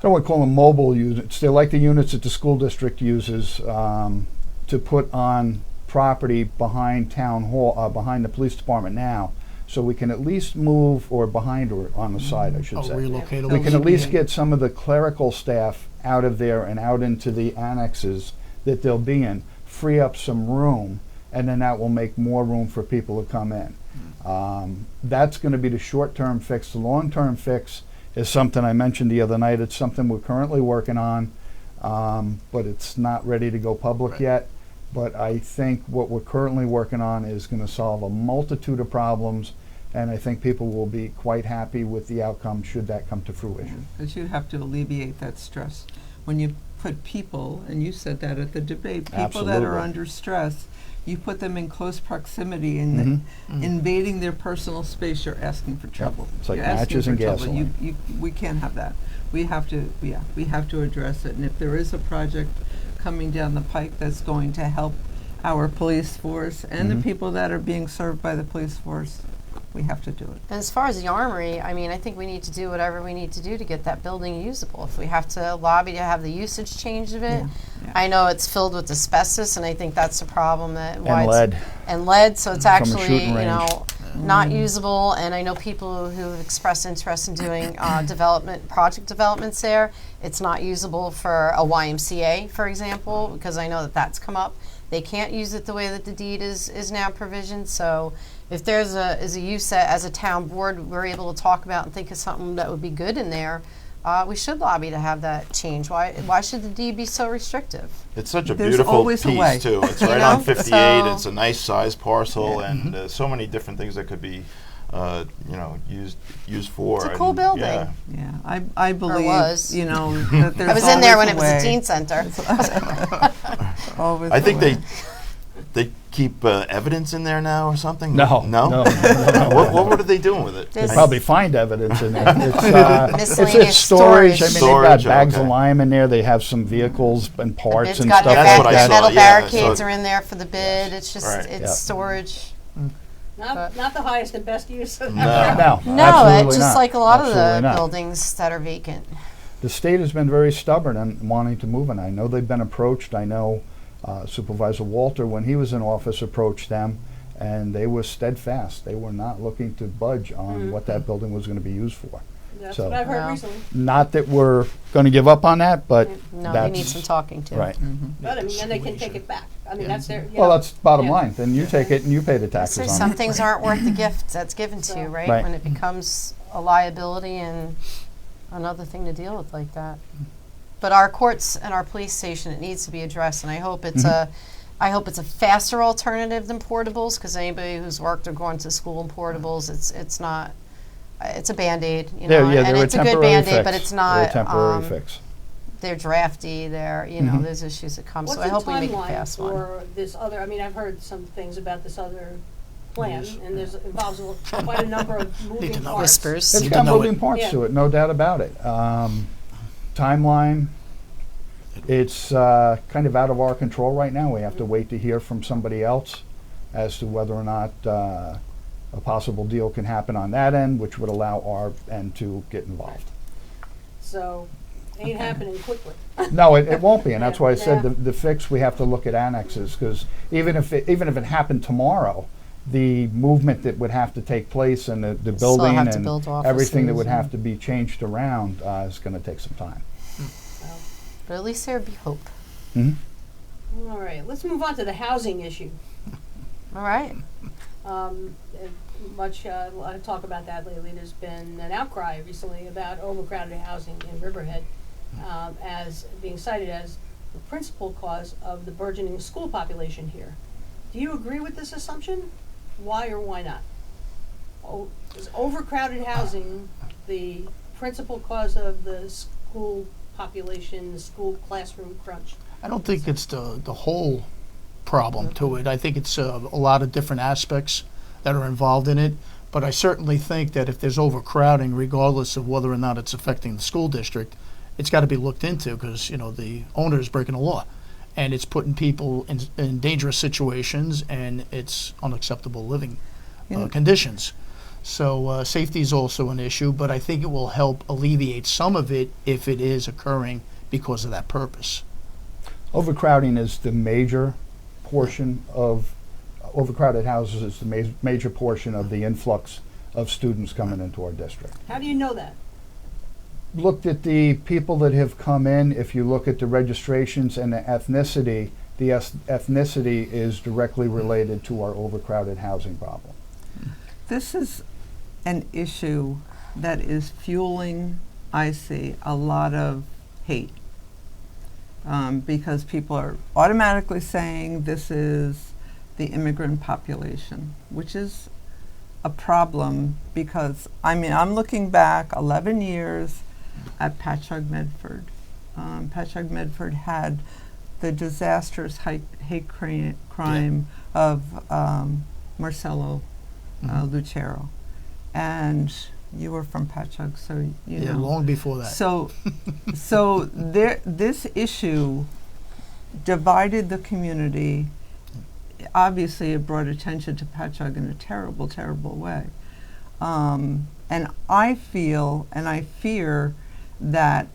don't want to call them mobile units. They're like the units that the school district uses to put on property behind town hall, behind the police department now. So we can at least move, or behind or on the side, I should Oh, say. relocate a We can little at least bit. get some of the clerical staff out of there and out into the annexes that they'll be in, free up some room, and then that will make more room for people to come in. That's going to be the short-term fix. The long-term fix is something I mentioned the other night. It's something we're currently working on, but it's not ready to go public Right. yet. But I think what we're currently working on is going to solve a multitude of problems And I think people will be quite happy with the outcome should that come to fruition. Because you have to alleviate that stress. When you put people, and you said that at the debate, people that are Absolutely. under stress, you put them in close proximity and invading their personal space, you're asking for trouble. It's like You're asking matches and for trouble. gasoline. We can't have that. We have to address it. And if there is a project coming down the pike that's going to help our police force and the people that are being served by the police force, we have to do it. And as far as the armory, I mean, I think we need to do whatever we need to do to get that building usable. If we have to lobby to have the usage change of it, Yeah. I know it's filled with asbestos, and I think that's the problem. That why And it's- lead. and lead, so it's From a actually, shooting you range. know, not usable. And I know people who have expressed interest in doing project developments there. It's not usable for a YMCA, for example, because I know that that's come up. They can't use it the way that the deed is now provisioned. So if there's a use that as a town board we're able to talk about and think of something that would be good in there, we should lobby to have that change. Why should the deed be so restrictive? It's such a There's beautiful always a way. piece too. It's You right know? on 58. So- It's a nice size parcel, and so many different things that could be, used for. It's a cool and, building. Yeah. Yeah, I believe, was. that there's I was in there when always it was a way. teen center. Always I a think way. they keep evidence in there now or something. No. No. What are they doing with it? There's- They probably find evidence in there. Miscellaneous It's storage. I mean, storage. they've got bags of Okay. lime in there. They have some vehicles and The parts bid's and got stuff their That's like what I that. saw, metal yeah, barricades so- are in there for the bid. It's just Right. it's Yeah. storage. Not the highest and best use of No. No, No, absolutely it's just not. like a lot of Absolutely the not. buildings that are vacant. The state has been very stubborn in wanting to move, and I know they've been approached. I know Supervisor Walter, when he was in office, approached them, and they were steadfast. They were not looking to budge on what that building was going to be used for. That's So- what I've heard Wow. recently. Not that we're going to give up on that, but No, that's they need some talking to. right. But I mean, then they can take it back. I mean, that's their, Well, that's bottom Yeah. line. Then you take it and you pay the So taxes on some it. things aren't worth the gift that's given to you, right? Right. When it becomes a liability and another thing to deal with like that. But our courts and our police station, it needs to be addressed, and I hope it's I hope it's a faster alternative than portables, because anybody who's worked or gone to school in portables, it's not. It's a Band-Aid, you know, They're and a it's a good temporary Band-Aid, fix. but it's They're not. a temporary fix. They're drafty. They're there's issues that come. What's So I hope the we make a timeline fast one. for this other, I mean, I've heard some things about this other plan, and involves quite a number of moving to know. parts. Whispers. It's Need got to know moving it. parts Yeah. to it, no doubt about it. Timeline, it's kind of out of our control right now. We have to wait to hear from somebody else as to whether or not a possible deal can happen on that end, which would allow our end to get involved. So, ain't happening quickly. No, it won't be, and that's why I said Yeah. the fix, we have to look at annexes, because even if it happened tomorrow, the movement that would have to take place and the Still building have to and build everything that would offices have to be changed around is going to take some time. But at least there would be hope. All right, let's move on to the housing issue. All right. Much a lot of talk about that lately. There's been an outcry recently about overcrowded housing in Riverhead as being cited as the principal cause of the burgeoning school population here. Do you agree with this assumption? Why or why not? Is overcrowded housing the principal cause of the school population, the school classroom crunch? I don't think it's the whole problem to it. I think it's a lot of different aspects that are involved in it. But I certainly think that if there's overcrowding, regardless of whether or not it's affecting the school district, it's got to be looked into, because the owner is breaking the law, and it's putting people in dangerous situations, and it's unacceptable living conditions. So safety is also an issue, but I think it will help alleviate some of it if it is occurring because of that purpose. Overcrowding is the major portion of overcrowded houses is the major portion of the influx of students coming into our district. How do you know that? Looked at the people that have come in. If you look at the registrations and the ethnicity is directly related to our overcrowded housing problem. This is an issue that is fueling, I see, a lot of hate. Because people are automatically saying this is the immigrant population, which is a problem because, I mean, I'm looking back 11 years at Patchogue Medford. Patchogue Medford had the disastrous hate crime of Marcelo Lucero. And you were from Patchogue, so you know. long before that. So this issue divided the community. Obviously, it brought attention to Patchogue in a terrible, terrible way. And I feel and I fear that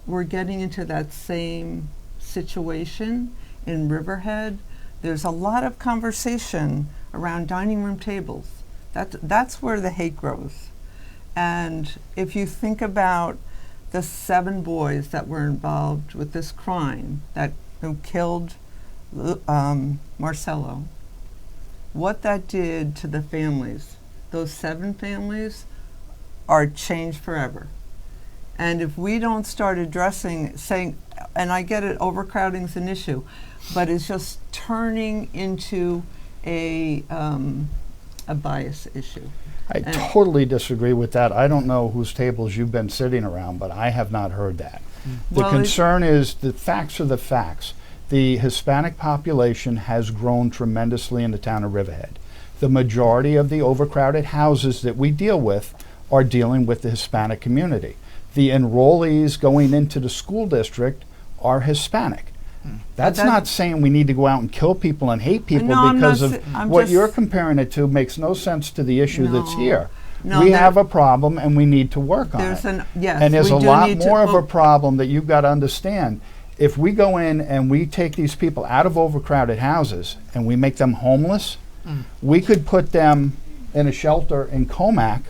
we're getting into that same situation in Riverhead. There's a lot of conversation around dining room tables. That's where the hate grows. And if you think about the 7 boys that were involved with this crime that killed Marcelo, what that did to the families, those 7 families are changed forever. And if we don't start addressing, saying, and I get it, overcrowding's an issue, but it's just turning into a bias issue. I totally disagree with that. I don't know whose tables you've been sitting around, but I have not heard that. The Well, concern is the facts are the facts. The Hispanic population has grown tremendously in the town of Riverhead. The majority of the overcrowded houses that we deal with are dealing with the Hispanic community. The enrollees going into the school district are Hispanic. That's not saying we need to go out and kill people and hate people No, I'm because not of I'm what just- you're comparing it to makes no sense to the issue that's No. here. No, We there- have a problem and we need to work on There's it. yes, And there's we a do lot need more to, of a problem that you've got to understand. If we go in and we take these people out of overcrowded houses and we make them homeless, we could put them in a shelter in Comac,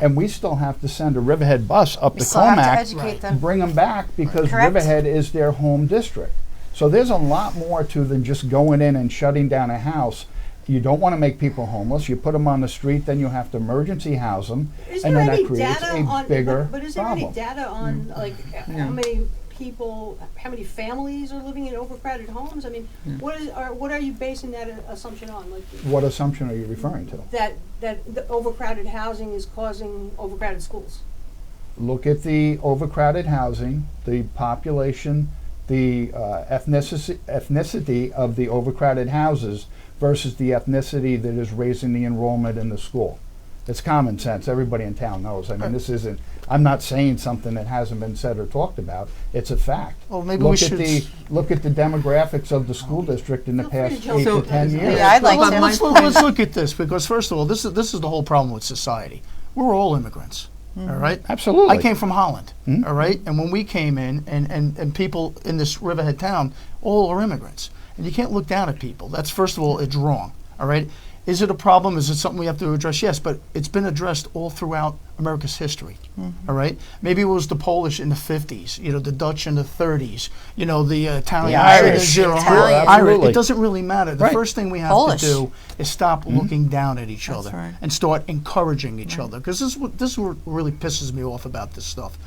and we still have to send a Riverhead bus up We to still have to Comac educate to them. bring them back because Correct. Riverhead is their home district. So there's a lot more to than just going in and shutting down a house. You don't want to make people homeless. You put them on the street, then you have to emergency house them, Is and there then any that creates data a on, bigger but is there problem. any data on like Yeah. how many people, how many families are living in overcrowded homes? I mean, what are you basing that assumption on? Like What assumption are you referring to? that the overcrowded housing is causing overcrowded schools? Look at the overcrowded housing, the population, the ethnicity of the overcrowded houses versus the ethnicity that is raising the enrollment in the school. It's common sense. Everybody in town knows. I mean, this isn't, I'm not saying something that hasn't been said or talked about. It's a fact. Well, maybe we look should at the look at the demographics of the school district in the Feel free past to jump 8 in. to 10 So- years. Yeah, I'd like Well, to. let's look at this because first of all, this is the whole problem with society. We're all immigrants, all right? Absolutely. I came from Holland, Mhm. all right? And when we came in, and people in this Riverhead town, all are immigrants. And you can't look down at people. That's, first of all, it's wrong, all right? Is it a problem? Is it something we have to address? Yes, but it's been addressed all throughout America's history, all right? Maybe it was the Polish in the 50s, the Dutch in the 30s, the Italian, The Irish, zero, Italian. Absolutely. It doesn't really matter. The Right. first thing we have Polish. to do is stop looking down at each other right. and start encouraging each other. Because this is what really pisses me off about this stuff.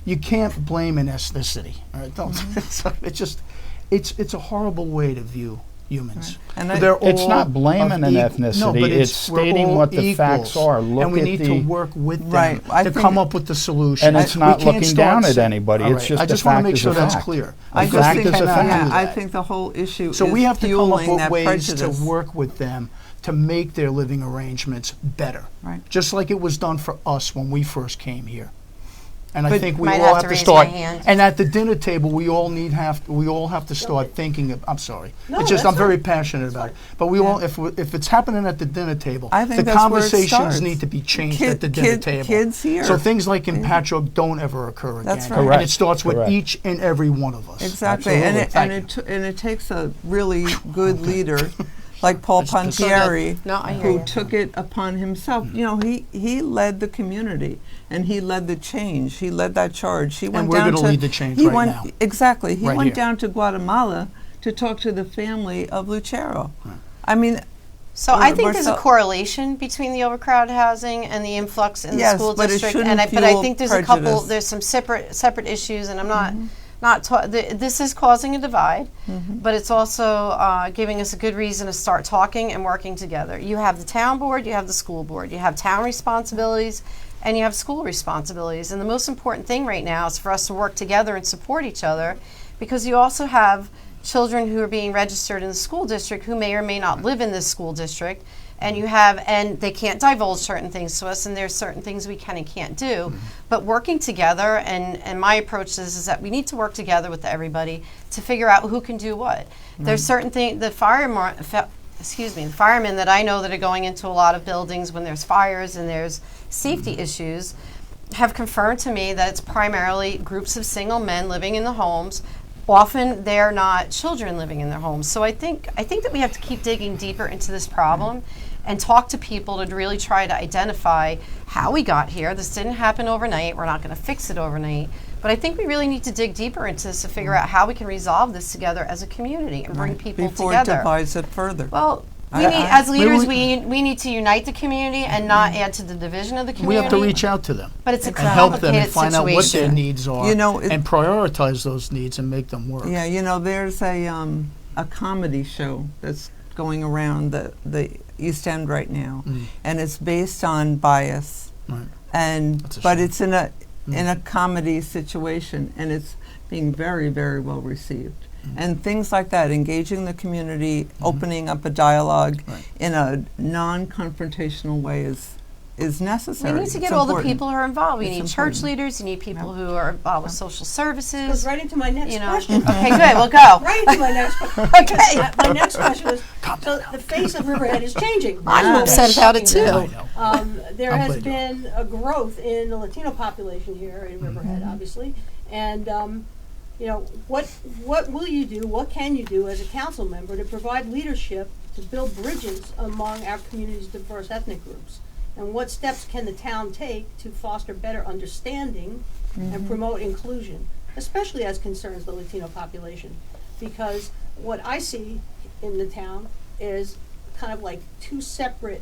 You can't blame an ethnicity. All right, don't. It's a horrible way to view humans. And They're It's all not blaming of an no, ethnicity, but it's we're stating all what the facts equals, are. Look and we at need the- to work with them Right. I to think- come up with the solution. And it's We not can't looking start down at sa- anybody, all it's right, just I the just want to fact make is sure a that's fact. clear. I The just fact think, is a fact. yeah, I that. think the whole issue So is we have to come up fueling with that ways to prejudice. work with them to make their living arrangements better. Right. Just like it was done for us when we first came here. And I But- think we Might all have have to to raise start. my hand. And at the dinner table, we all have to start thinking. I'm sorry. No, It's just that's I'm very fine. passionate about it. But we all, if it's happening at the dinner table, I think the that's where it conversations starts. need to be changed Kid- at the dinner kid- table. kids here. So things like in Patchogue don't ever occur again. That's right. And Correct. it starts with Correct. each and every one of us. Exactly, and Absolutely. it takes a really good leader like Paul That's- Pontieri, No, I hear who you. took it upon himself. He led the community and he led the change. He led that charge. He went we're down gonna to lead the change he right went, now. Exactly, he Right went here. down to Guatemala to talk to the family of Lucero. I mean, So I think We're there's a so- correlation between the overcrowded housing and the influx in Yes, the school but it district. shouldn't But I fuel think there's a couple. prejudice. There's some separate issues, and I'm not. this is causing a divide, but it's also giving us a good reason to start talking and working together. You have the town board, you have the school board, you have town responsibilities, and you have school responsibilities. And the most important thing right now is for us to work together and support each other, because you also have children who are being registered in the school district who may or may not live in this school district, and they can't divulge certain things to us, and there's certain things we can and can't do. But working together, and my approach is that we need to work together with everybody to figure out who can do what. There's certain things, the firemen that I know that are going into a lot of buildings when there's fires and there's safety issues have confirmed to me that it's primarily groups of single men living in the homes. Often they're not children living in their homes. So I think that we have to keep digging deeper into this problem and talk to people to really try to identify how we got here. This didn't happen overnight. We're not going to fix it overnight. But I think we really need to dig deeper into this to figure out how we can resolve this together as a community and bring people Before together. it divides it further. Well, as leaders, we need to unite the community and not add to the division of the community. We have to reach out to them. But it's a and help them complicated and find out what their situation. needs are, You know, and prioritize those needs and make them work. Yeah, there's a comedy show that's going around the East End right now, and it's based on bias, Right. but shame. it's in a comedy situation, and it's being very, very well received. And things like that, engaging the community, opening up a dialogue in a non-confrontational way is necessary. We need to get It's all the important. people who are involved. We It's need important. church leaders. You need people who are involved with social services. Goes right into my next You know. question. Okay, good. We'll go. Right into my next question. Okay. My next question was, so the face of Riverhead is changing. I'm upset about it too. I know. There I'm has glad you been a growth in the Latino population here in Riverhead, obviously, and what will you do? What can you do as a council member to provide leadership to build bridges among our community's diverse ethnic groups? And what steps can the town take to foster better understanding and promote inclusion, especially as concerns the Latino population? Because what I see in the town is kind of like two separate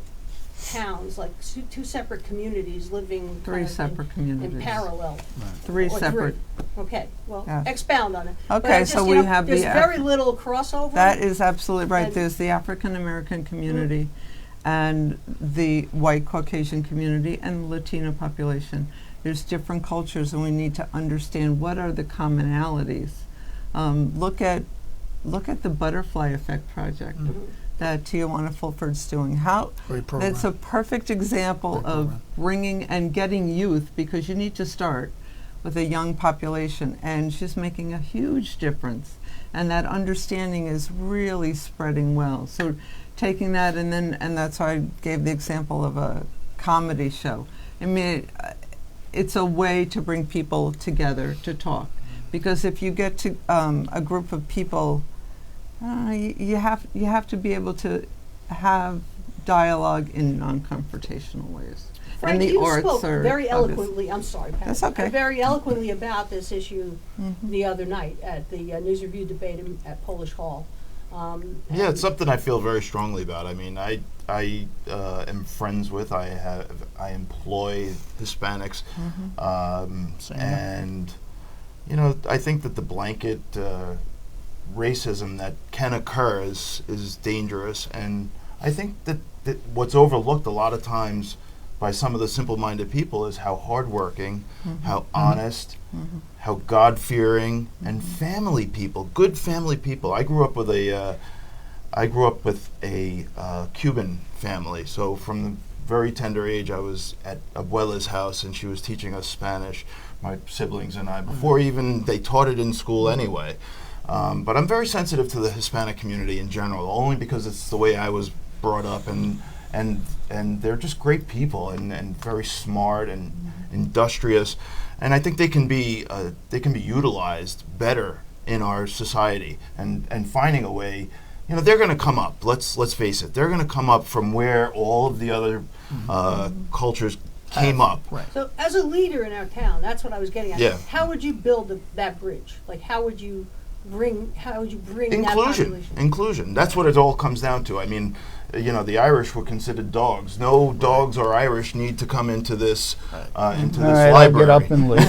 towns, like two separate communities living Three kind of separate in communities. parallel. Three Or separate. Okay, well, Yeah. expound on it. Okay, But I just, so we have there's the very little crossover. That is absolutely right. And- There's the African American community and the white Caucasian community and the Latino population. There's different cultures, and we need to understand what are the commonalities. Look at the Butterfly Effect project that Tijuana Fulford's doing. Great program. That's a perfect example Great of program. bringing and getting youth, because you need to start with a young population, and she's making a huge difference. And that understanding is really spreading well. So taking that, and that's why I gave the example of a comedy show. I mean, it's a way to bring people together to talk. Because if you get to a group of people, you have to be able to have dialogue in non-confrontational ways. Frank, and the you arts spoke are very obvious. eloquently. I'm sorry, Pat. That's okay. Very eloquently about this issue the other night at the News Review debate at Polish Hall. Yeah, it's something I feel very strongly about. I mean, I am friends with, I employ Hispanics, Same. and I think that the blanket racism that can occur is dangerous, and I think that what's overlooked a lot of times by some of the simple-minded people is how hardworking, how honest, how God-fearing, and family people, good family people. I grew up with a Cuban family, so from the very tender age, I was at Abuela's house, and she was teaching us Spanish, my siblings and I, before even they taught it in school anyway. But I'm very sensitive to the Hispanic community in general, only because it's the way I was brought up, and they're just great people and very smart and industrious, and I think they can be utilized better in our society, and finding a way. They're going to come up. Let's face it. They're going to come up from where all of the other cultures came up. Right. So, as a leader in our town, that's what I was getting at. Yeah. How would you build that bridge? Like, how would you bring that Inclusion. population? Inclusion. That's what it all comes down to. I mean, the Irish were considered dogs. No dogs or Irish need to come into this into All this right, I'll library. get up and leave.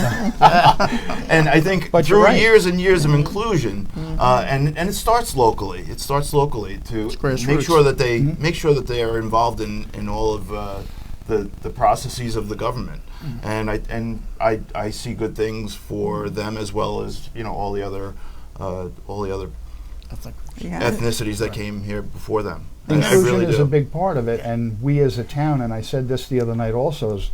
And I think But you're through right. years and years of inclusion, and it starts locally. It starts locally to make grassroots. sure that they are involved in all of the processes of the government. And I see good things for them as well as all the other Yeah. ethnicities that came here before them. I Inclusion really is do. a big part of it, and we as a town, and I said this the other night also, is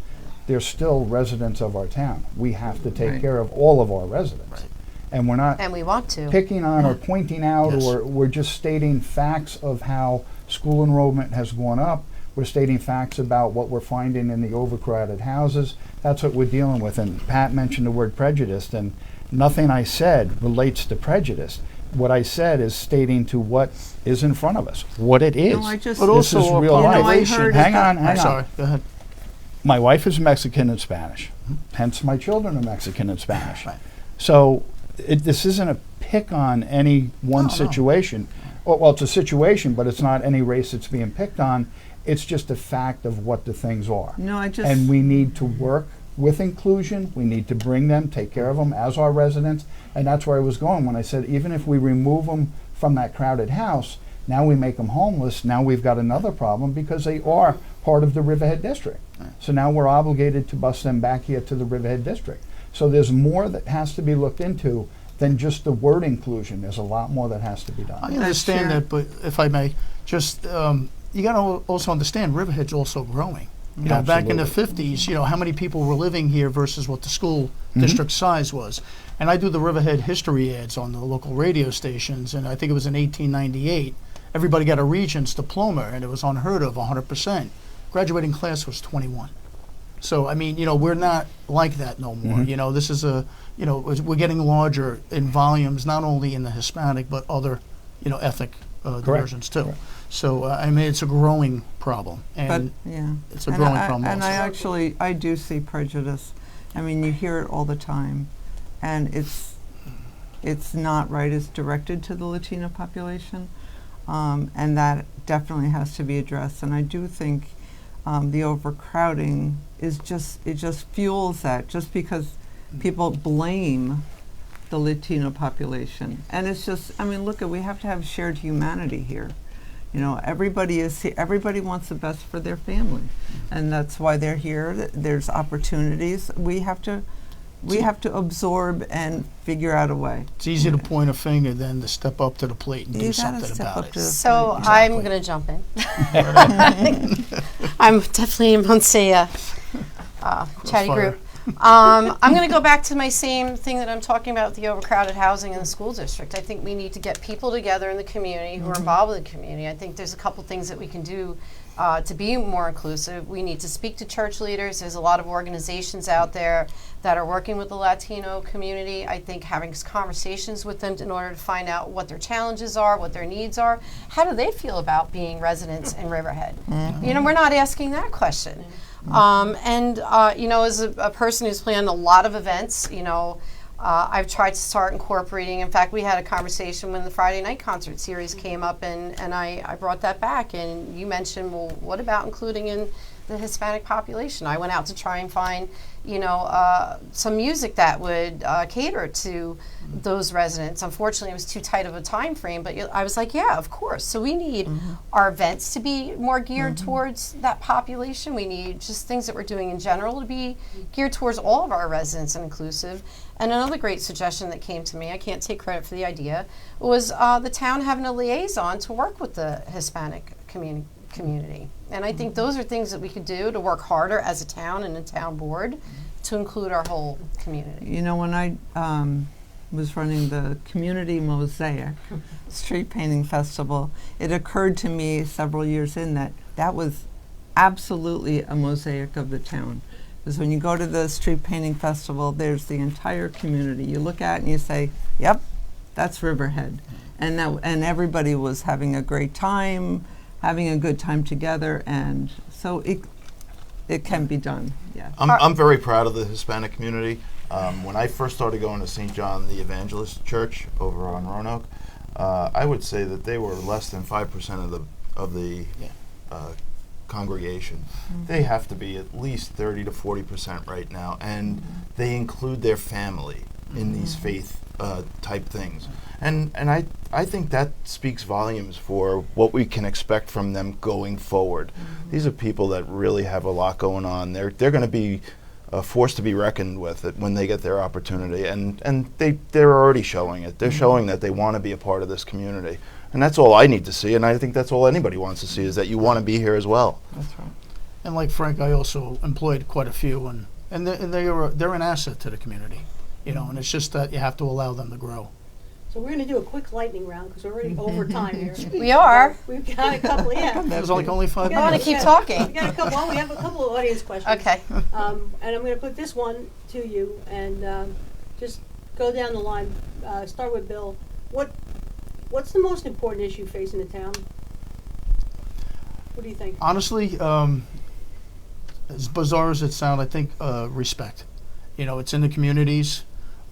they're still residents of our town. We have to take Right. care of all of our residents. And we're not And we want to. picking on or pointing out, Yes. or we're just stating facts of how school enrollment has gone up. We're stating facts about what we're finding in the overcrowded houses. That's what we're dealing with. And Pat mentioned the word prejudice, and nothing I said relates to prejudice. What I said is stating to what is in front of us, what it is. No, I just. But This also is our real life. population. heard Hang on, hang I'm on. sorry. Go ahead. My wife is Mexican and Spanish. Hence, my children are Mexican and Spanish. Right. So this isn't a pick on any one No. situation. Well, it's a situation, but it's not any race that's being picked on. It's just a fact of what the things are. No, I just. And we need to work with inclusion. We need to bring them, take care of them as our residents. And that's where I was going when I said, even if we remove them from that crowded house, now we make them homeless. Now we've got another problem because they are part of the Riverhead district. So now we're obligated to bus them back here to the Riverhead district. So there's more that has to be looked into than just the word inclusion. There's a lot more that has to be I done. understand sure. that, but if I may, just you got to also understand Riverhead's also growing. Back in the Absolutely. 50s, how many people were living here versus what the school district size was. And I do the Riverhead history ads on the local radio stations, and I think it was in 1898. Everybody got a Regents diploma, and it was unheard of, 100%. Graduating class was 21. So, I mean, we're not like that no more. This is we're getting larger in volumes, not only in the Hispanic, but other, ethnic diversions too. Correct. So, I mean, it's a growing problem. But, And yeah. it's a growing I, problem And also. I do see prejudice. I mean, you hear it all the time, and it's not right. It's directed to the Latino population, and that definitely has to be addressed. And I do think the overcrowding is just fuels that, just because people blame the Latino population, and it's just, I mean, look, we have to have shared humanity here. Everybody wants the best for their family, and that's why they're here. There's opportunities. We have to absorb and figure out a way. It's easier to point a finger than to step up to the plate and You do gotta something step about up it. to the So Exactly. I'm going to jump in. I'm definitely amongst a chatty fire. group. I'm going to go back to my same thing that I'm talking about with the overcrowded housing in the school district. I think we need to get people together in the community who are involved in the community. I think there's a couple things that we can do to be more inclusive. We need to speak to church leaders. There's a lot of organizations out there that are working with the Latino community. I think having conversations with them in order to find out what their challenges are, what their needs are. How do they feel about being residents in Riverhead? We're not asking that question. As a person who's planned a lot of events, I've tried to start incorporating. In fact, we had a conversation when the Friday night concert series came up, and I brought that back. And you mentioned, well, what about including in the Hispanic population? I went out to try and find, some music that would cater to those residents. Unfortunately, it was too tight of a time frame, but I was like, yeah, of course. So we need our events to be more geared towards that population. We need just things that we're doing in general to be geared towards all of our residents and inclusive. And another great suggestion that came to me, I can't take credit for the idea, was the town having a liaison to work with the Hispanic community. And I think those are things that we could do to work harder as a town and a town board to include our whole community. When I was running the Community Mosaic Street Painting Festival, it occurred to me several years in that was absolutely a mosaic of the town. Because when you go to the Street Painting Festival, there's the entire community. You look at it and you say, yep, that's Riverhead. And everybody was having a great time, having a good time together, and so it can be done, yeah. I'm very proud of the Hispanic community. When I first started going to St. John the Evangelist Church over on Roanoke, I would say that they were less than 5% of the congregation, they have to be at least 30 to 40% right now, and they include their family in these faith type things. And I think that speaks volumes for what we can expect from them going forward. These are people that really have a lot going on. They're going to be a force to be reckoned with it when they get their opportunity, and they're already showing it. They're showing that they want to be a part of this community. And that's all I need to see, and I think that's all anybody wants to see, is that you want to be here as well. That's right. And like Frank, I also employed quite a few, and they're an asset to the community, you know. And it's just that you have to allow them to grow. So we're going to do a quick lightning round because we're already over time here. We are. We've got a couple, yeah. There's like only 5 I want minutes. to keep talking. We got a couple. Well, we have a couple of audience questions. Okay. And I'm going to put this one to you, and just go down the line. Start with Bill. What's the most important issue facing the town? What do you think? Honestly, as bizarre as it sounds, I think respect. You know, it's in the communities.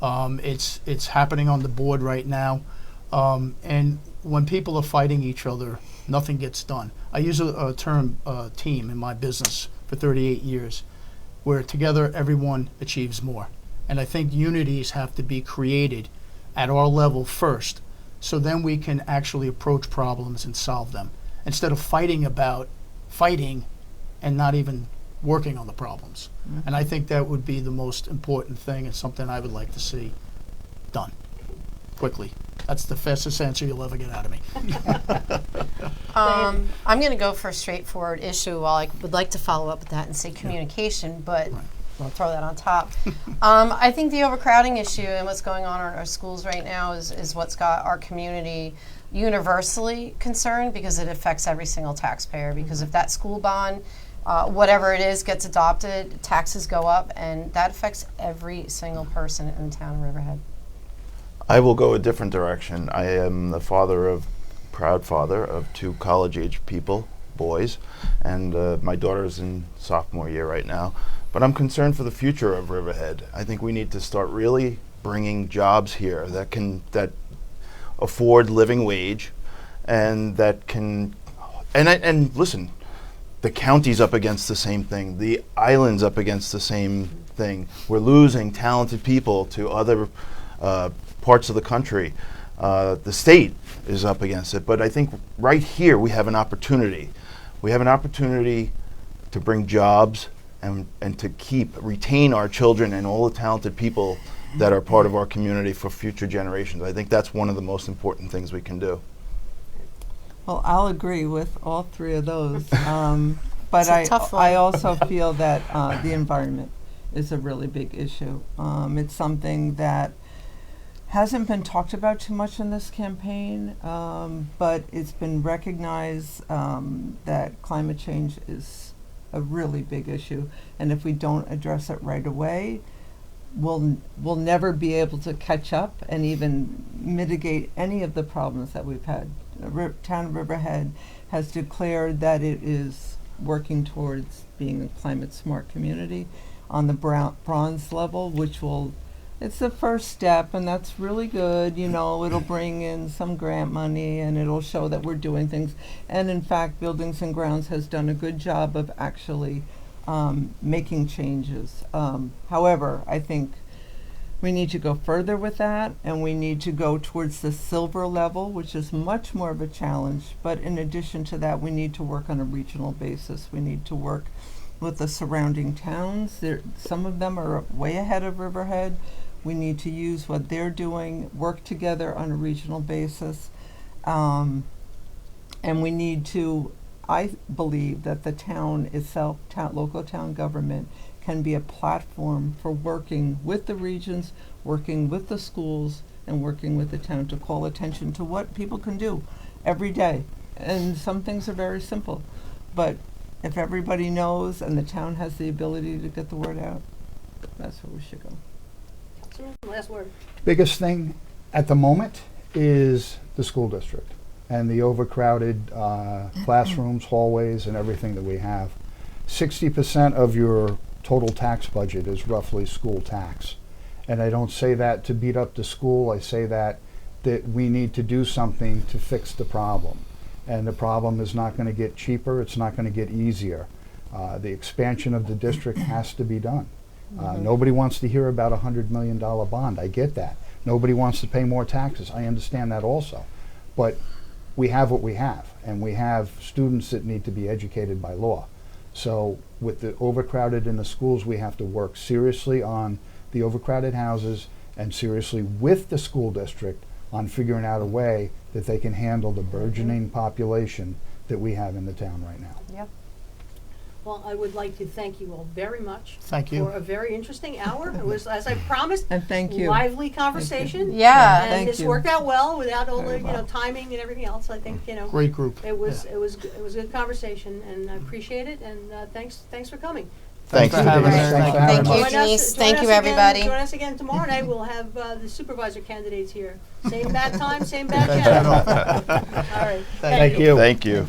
It's happening on the board right now. And when people are fighting each other, nothing gets done. I use a term team in my business for 38 years, where together everyone achieves more. And I think unities have to be created at our level first, so then we can actually approach problems and solve them, instead of fighting and not even working on the problems. And I think that would be the most important thing, and something I would like to see done quickly. That's the fastest answer you'll ever get out of me. I'm going to go for a straightforward issue. While I would like to follow up with that and say communication, but I'll throw that on top. I think the overcrowding issue and what's going on in our schools right now is what's got our community universally concerned, because it affects every single taxpayer. Because if that school bond, whatever it is, gets adopted, taxes go up, and that affects every single person in the town of Riverhead. I will go a different direction. I am the proud father of 2 college-age people, boys, and my daughter's in sophomore year right now. But I'm concerned for the future of Riverhead. I think we need to start really bringing jobs here that afford living wage, and that can, and listen, the county's up against the same thing. The island's up against the same thing. We're losing talented people to other parts of the country. The state is up against it, but I think right here we have an opportunity. We have an opportunity to bring jobs and to retain our children and all the talented people that are part of our community for future generations. I think that's one of the most important things we can do. Well, I'll agree with all 3 of those. But It's a tough one. I also feel that the environment is a really big issue. It's something that hasn't been talked about too much in this campaign, but it's been recognized that climate change is a really big issue, and if we don't address it right away, we'll never be able to catch up and even mitigate any of the problems that we've had. Town of Riverhead has declared that it is working towards being a climate smart community on the bronze level, which it's the first step, and that's really good. You know, it'll bring in some grant money, and it'll show that we're doing things. And in fact, Buildings and Grounds has done a good job of actually making changes. However, I think we need to go further with that, and we need to go towards the silver level, which is much more of a challenge. But in addition to that, we need to work on a regional basis. We need to work with the surrounding towns. Some of them are way ahead of Riverhead. We need to use what they're doing, work together on a regional basis. And we need to, I believe that the town itself, local town government, can be a platform for working with the regions, working with the schools, and working with the town to call attention to what people can do every day. And some things are very simple, but if everybody knows and the town has the ability to get the word out, that's where we should go. Last word. Biggest thing at the moment is the school district and the overcrowded classrooms, hallways, and everything that we have. 60% of your total tax budget is roughly school tax. And I don't say that to beat up the school. I say that we need to do something to fix the problem. And the problem is not going to get cheaper, it's not going to get easier. The expansion of the district has to be done. Nobody wants to hear about a $100 million bond, I get that. Nobody wants to pay more taxes, I understand that also. But we have what we have, and we have students that need to be educated by law. So with the overcrowded in the schools, we have to work seriously on the overcrowded houses and seriously with the school district on figuring out a way that they can handle the burgeoning population that we have in the town right now. Yep. Well, I would like to thank you all very much. Thank you. For a very interesting hour. It was, as I promised, And thank you. lively conversation. Yeah. And Thank this you. worked out well without all the, Very well. timing and everything else. I think, Great group. it was Yeah. it was a good conversation, and I appreciate it. And thanks for coming. Thank for you. having us. Denise. Thank you Thank very you, much. Denise. Join Thank us you, again- everybody. Join us again tomorrow night. We'll have the supervisor candidates here. Same bad time, same bad Thank channel. you. All right. Thank you. Thank you.